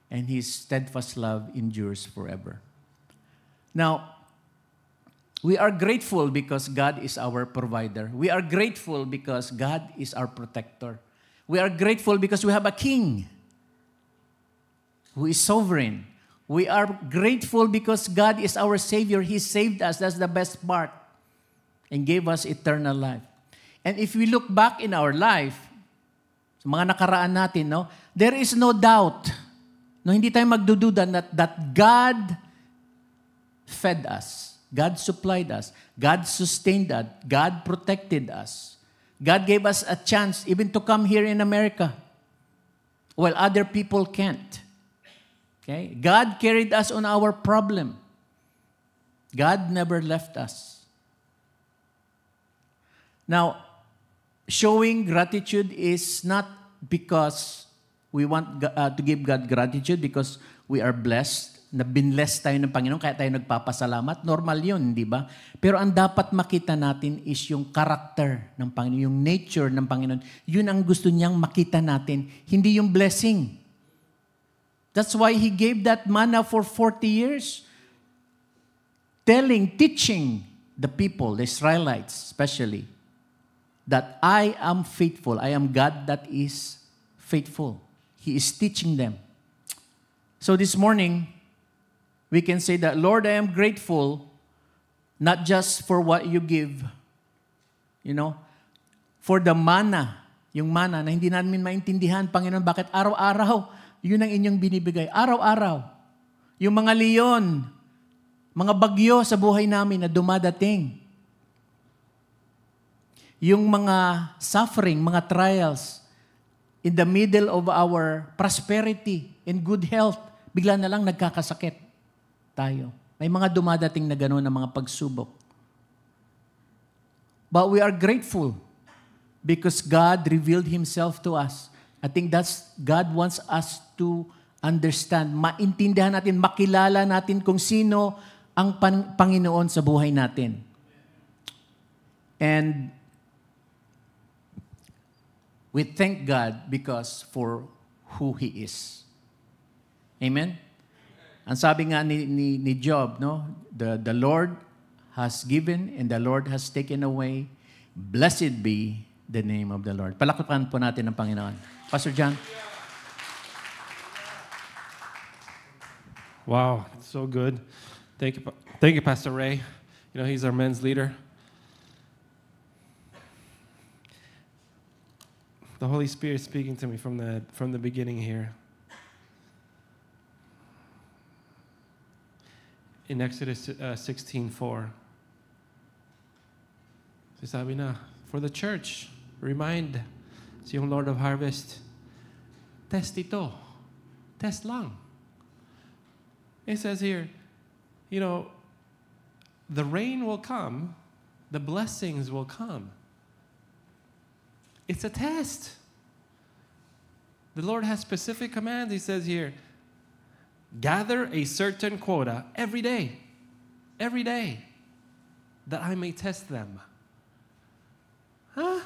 and His steadfast love endures forever. Now, we are grateful because God is our provider. We are grateful because God is our protector. We are grateful because we have a king who is sovereign. We are grateful because God is our Savior. He saved us. That's the best part. And gave us eternal life. And if we look back in our life, sa mga nakaraan natin, no, there is no doubt, no, hindi tayo magdududa that God fed us. God supplied us. God sustained us. God protected us. God gave us a chance even to come here in America while other people can't. Okay? God carried us on our problem. God never left us. Now, showing gratitude is not because we want to give God gratitude because we are blessed, na binless tayo ng Panginoon, kaya tayo nagpapasalamat. Normal yun, di ba? Pero ang dapat makita natin is yung character ng Panginoon, yung nature ng Panginoon. Yun ang gusto niyang makita natin, hindi yung blessing. That's why He gave that manna for 40 years. Teaching the people, the Israelites especially, that I am faithful. I am God that is faithful. He is teaching them. So this morning, we can say that, Lord, I am grateful, not just for what you give, for the manna, yung manna na hindi namin maintindihan, Panginoon, bakit araw-araw, yun ang inyong binibigay. Araw-araw. Yung mga leon, mga bagyo sa buhay namin na dumadating. Yung mga suffering, mga trials, in the middle of our prosperity and good health, bigla na lang nagkakasakit tayo. May mga dumadating na gano'n na mga pagsubok. But we are grateful because God revealed Himself to us. I think that's God wants us to understand, maintindihan natin, makilala natin kung sino ang Panginoon sa buhay natin. And we thank God because for who He is. Amen? Ang sabi nga ni Job, no? The Lord has given and the Lord has taken away. Blessed be the name of the Lord. Palakpakan po natin ang Panginoon. Pastor John. Wow, so good. Thank you, Pastor Ray. He's our men's leader. The Holy Spirit is speaking to me from the beginning here. in Exodus 16:4. Sabi na, for the church, remind si yung Lord of Harvest, test ito. Test lang. It says here, the rain will come, the blessings will come. It's a test. The Lord has specific commands. He says here, gather a certain quota every day, that I may test them. Huh?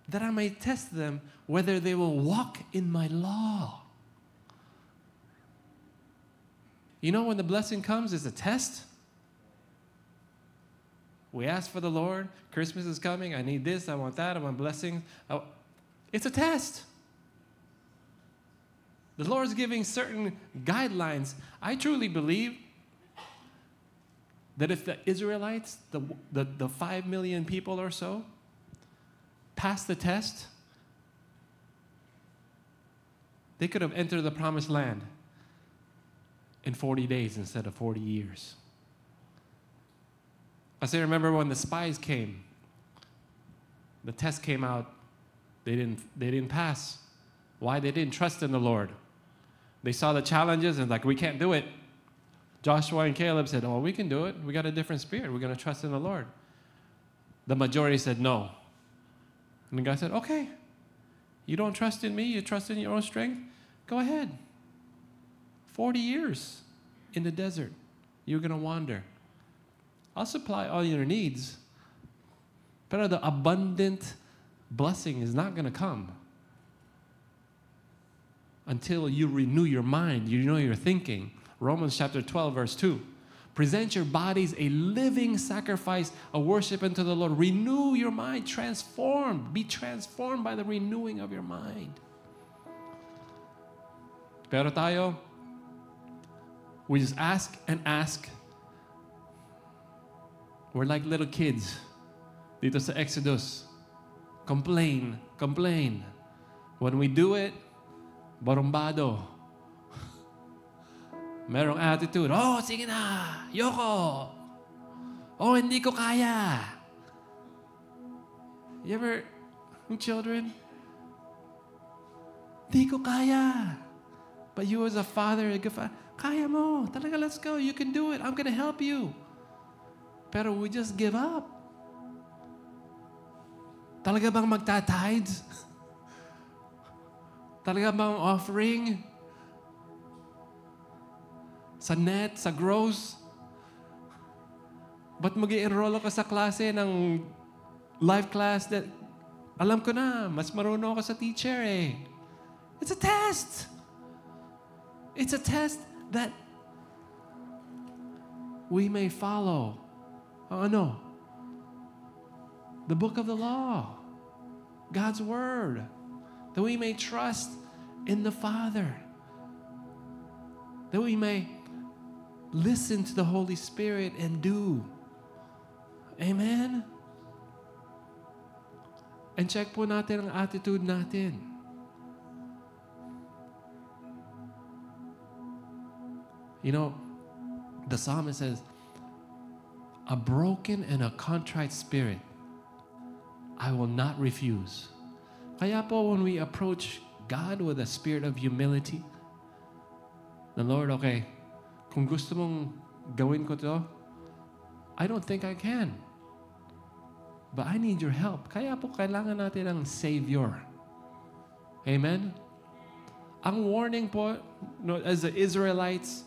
That I may test them whether they will walk in my law. When the blessing comes, it's a test. We ask for the Lord. Christmas is coming. I need this. I want that. I want blessings. It's a test. The Lord's giving certain guidelines. I truly believe that if the Israelites, the 5 million people or so, passed the test, they could have entered the promised land in 40 days instead of 40 years. I say, remember when the spies came, the test came out, they didn't pass. Why? They didn't trust in the Lord. They saw the challenges and we can't do it. Joshua and Caleb said, we can do it. We got a different spirit. We're going to trust in the Lord. The majority said no. And the guy said, okay, you don't trust in me, you trust in your own strength, go ahead. 40 years in the desert, you're going to wander. I'll supply all your needs, but the abundant blessing is not going to come until you renew your mind, you know your thinking. Romans chapter 12, verse 2. Present your bodies a living sacrifice, a worship unto the Lord. Renew your mind, transformed. Be transformed by the renewing of your mind. Pero tayo, we just ask and ask. We're like little kids dito sa Exodus. Complain. When we do it, barumbado. Merong attitude, sige na, yoko. Hindi ko kaya. You ever, yung children, hindi ko kaya. But you as a father, kaya mo, talaga, let's go, you can do it, I'm gonna help you. Pero we just give up. Talaga bang magta-tithes? Talaga bang offering? Sa net, sa gross? Ba't mag-i-enroll ka sa klase ng life class that alam ko na, mas marunong ako sa teacher eh. It's a test. It's a test that we may follow. The book of the law. God's word. That we may trust in the Father. That we may listen to the Holy Spirit and do. Amen? And check po natin ang attitude natin. The psalmist says, a broken and a contrite spirit, I will not refuse. Kaya po when we approach God with a spirit of humility, the Lord, okay, kung gusto mong gawin ko to, I don't think I can. But I need your help. Kaya po kailangan natin ng Savior. Amen? Ang warning po, as the Israelites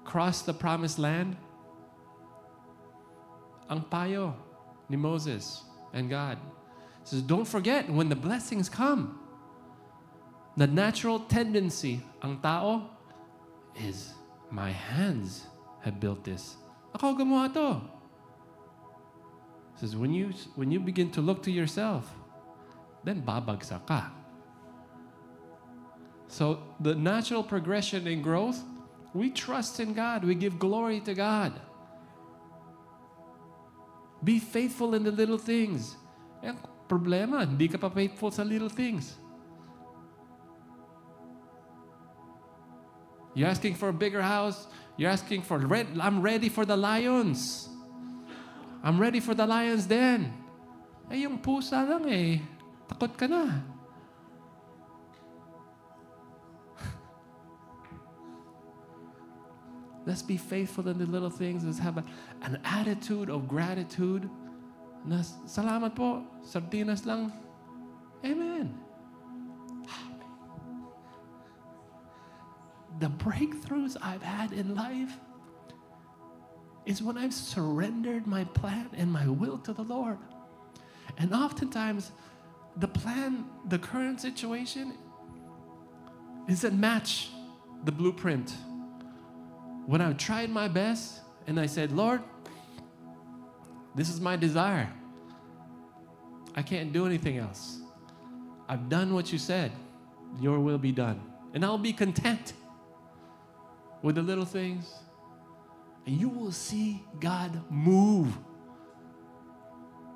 crossed the promised land, ang payo ni Moses and God says, don't forget when the blessings come, the natural tendency, ang tao, is my hands have built this. Ako gumawa to. Says when you begin to look to yourself, then babagsak ka. So the natural progression in growth, we trust in God. We give glory to God. Be faithful in the little things. Ang problema, hindi ka pa faithful sa little things. You're asking for a bigger house. You're asking for, I'm ready for the lions. I'm ready for the lions den. Eh, yung pusa lang eh. Takot ka na. Let's be faithful in the little things. Let's have an attitude of gratitude. Na, salamat po. Sardinas lang. Amen. The breakthroughs I've had in life is when I've surrendered my plan and my will to the Lord. And oftentimes, the plan, the current situation, doesn't match the blueprint. When I've tried my best and I said, Lord, this is my desire. I can't do anything else. I've done what you said. Your will be done. And I'll be content with the little things. And you will see God move.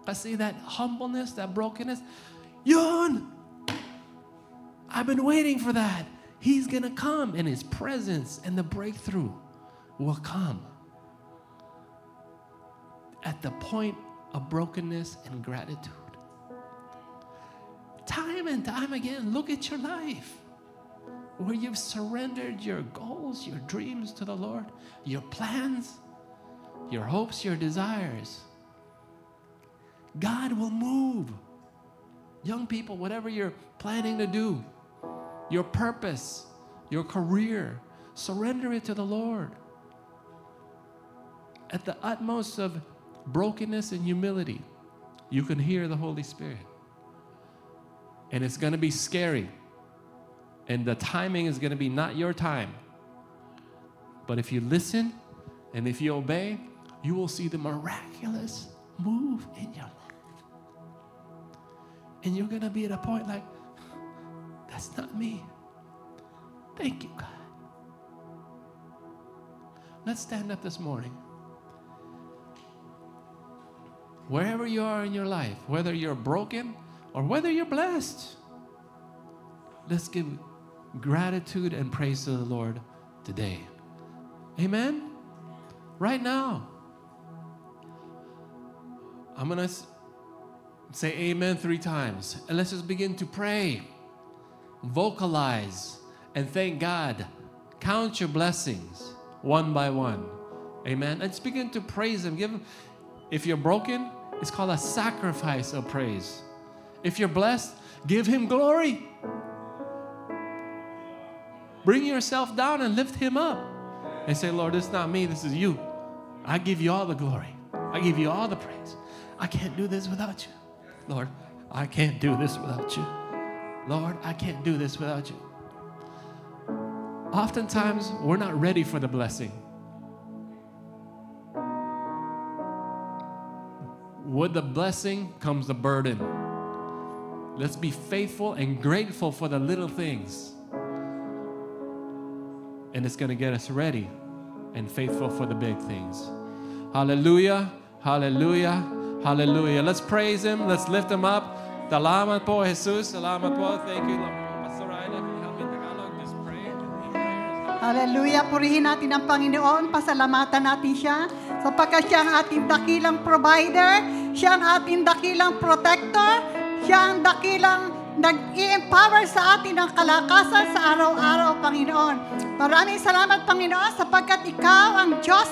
Kasi that humbleness, that brokenness, yun! I've been waiting for that. He's going to come, and His presence and the breakthrough will come at the point of brokenness and gratitude. Time and time again, look at your life where you've surrendered your goals, your dreams to the Lord, your plans, your hopes, your desires. God will move. Young people, whatever you're planning to do, your purpose, your career, surrender it to the Lord. At the utmost of brokenness and humility, you can hear the Holy Spirit. And it's going to be scary. And the timing is going to be not your time. But if you listen and if you obey, you will see the miraculous move in your life. And you're going to be at a point like, that's not me. Thank you, God. Let's stand up this morning. Wherever you are in your life, whether you're broken or whether you're blessed, let's give gratitude and praise to the Lord today. Amen? Right now. I'm going to say amen 3 times. And let's just begin to pray, vocalize, and thank God. Count your blessings one by one. Amen? And just begin to praise Him. Give Him. If you're broken, it's called a sacrifice of praise. If you're blessed, give Him glory. Bring yourself down and lift Him up. And say, Lord, this is not me, this is you. I give you all the glory. I give you all the praise. I can't do this without you. Lord, I can't do this without you. Lord, I can't do this without you. Oftentimes, we're not ready for the blessing. With the blessing comes the burden. Let's be faithful and grateful for the little things. And it's going to get us ready and faithful for the big things. Hallelujah, hallelujah, hallelujah. Let's praise Him. Let's lift Him up. Salamat po, Jesus. Salamat po. Thank you, Lord. Pastor Ryan, if you help me in Tagalog, just pray. Hallelujah. Purihin natin ang Panginoon. Pasalamatan natin siya sapagkat siya ang ating dakilang provider. Siya ang ating dakilang protector. Siya ang dakilang nag-i-empower sa atin ng kalakasan sa araw-araw, Panginoon. Maraming salamat, Panginoon, sapagkat Ikaw ang Diyos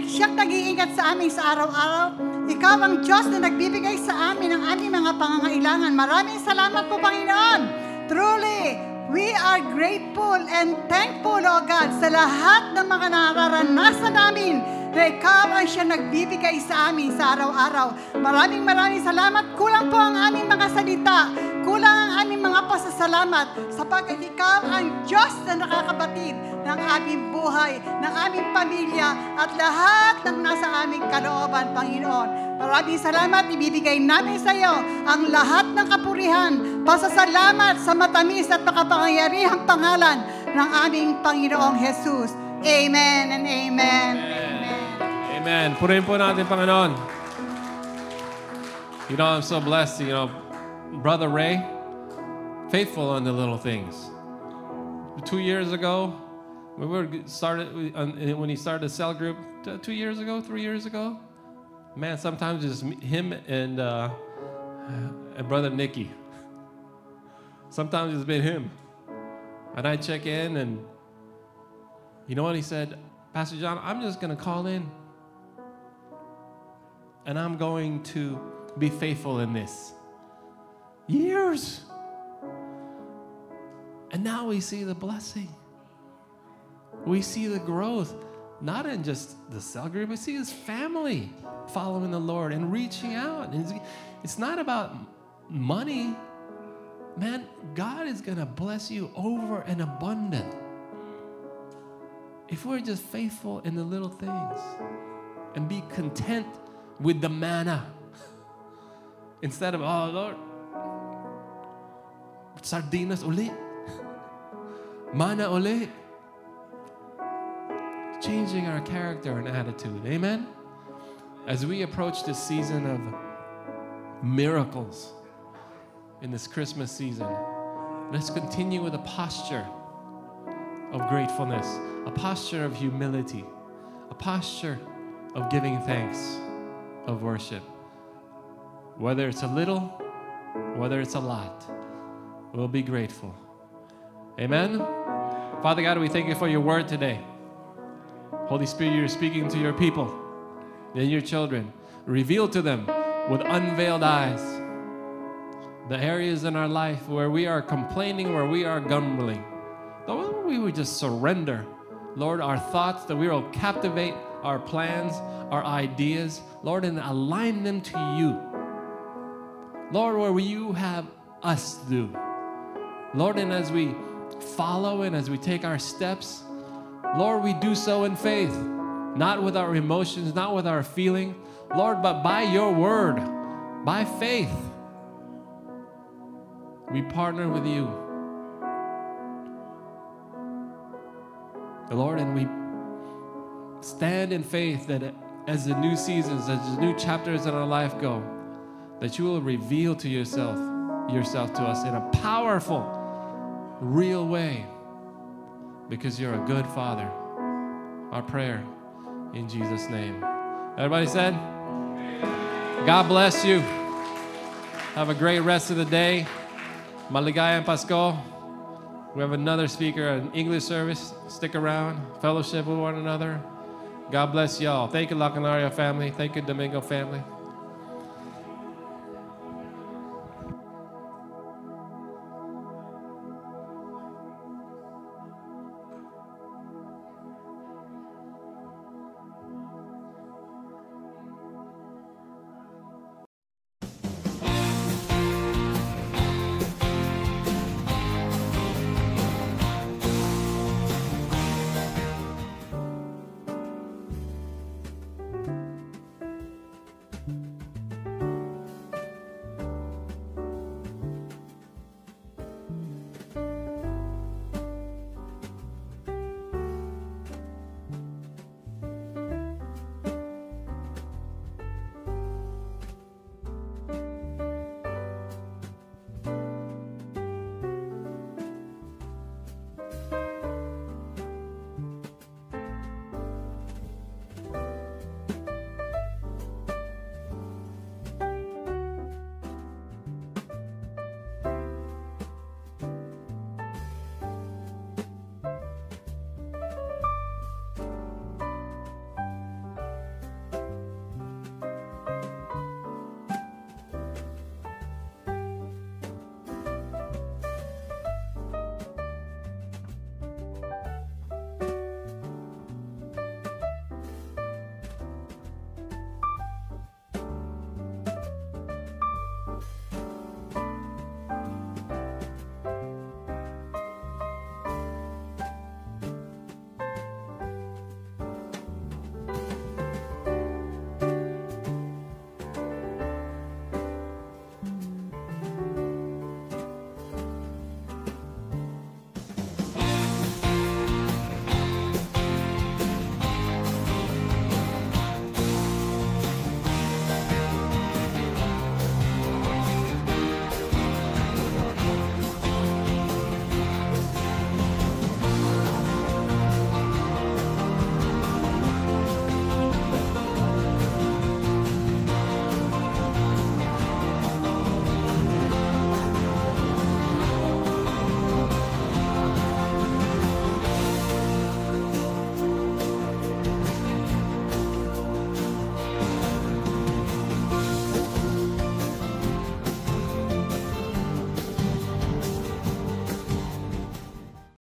siyang nag-iingat sa amin sa araw-araw. Ikaw ang Diyos na nagbibigay sa amin ng aming mga pangangailangan. Maraming salamat po, Panginoon. Truly, we are grateful and thankful, O God, sa lahat ng mga nararanasan namin na Ikaw ang siya nagbibigay sa amin sa araw-araw. Maraming salamat. Kulang po ang aming mga salita. Kulang ang aming mga pasasalamat sapagkat Ikaw ang Diyos na nakakabatid ng aming buhay, ng aming pamilya, at lahat ng nasa aming kalooban, Panginoon. Maraming salamat. Ibibigay namin sa iyo ang lahat ng kapurihan, pasasalamat sa matamis at makapangyarihang pangalan ng aming Panginoong Jesus. Amen and amen. Amen. Purihin po natin, Panginoon. You know, I'm so blessed. You know, Brother Ray, faithful on the little things. 2 years ago, when he started the cell group 2 years ago, 3 years ago, man, sometimes it's him and Brother Nicky. Sometimes it's been him. And I check in, and you know what he said? Pastor John, I'm just going to call in. And I'm going to be faithful in this. Years. And now we see the blessing. We see the growth, not in just the cell group, we see his family following the Lord and reaching out. And it's not about money. Man, God is going to bless you over and abundant if we're just faithful in the little things and be content with the manna instead of, oh Lord, sardinas ulit, manna ulit. Changing our character and attitude. Amen? As we approach this season of miracles in this Christmas season, let's continue with a posture of gratefulness, a posture of humility, a posture of giving thanks, of worship. Whether it's a little, whether it's a lot, we'll be grateful. Amen? Father God, we thank you for your word today. Holy Spirit, you're speaking to your people and your children. Reveal to them with unveiled eyes the areas in our life where we are complaining, where we are grumbling. Lord, we would just surrender, Lord, our thoughts, that we will captivate our plans, our ideas, Lord, and align them to you. Lord, where you have us do. Lord, and as we follow and as we take our steps, Lord, we do so in faith, not with our emotions, not with our feeling, Lord, but by your word, by faith. We partner with you, Lord, and we stand in faith that as the new seasons, as the new chapters in our life go, that you will reveal to yourself to us in a powerful, real way, because you're a good Father. Our prayer in Jesus' name. Everybody said? God bless you. Have a great rest of the day. Maligayang Pasko. We have another speaker, an English service. Stick around, fellowship with one another. God bless y'all. Thank you, La Canaria family. Thank you, Domingo family.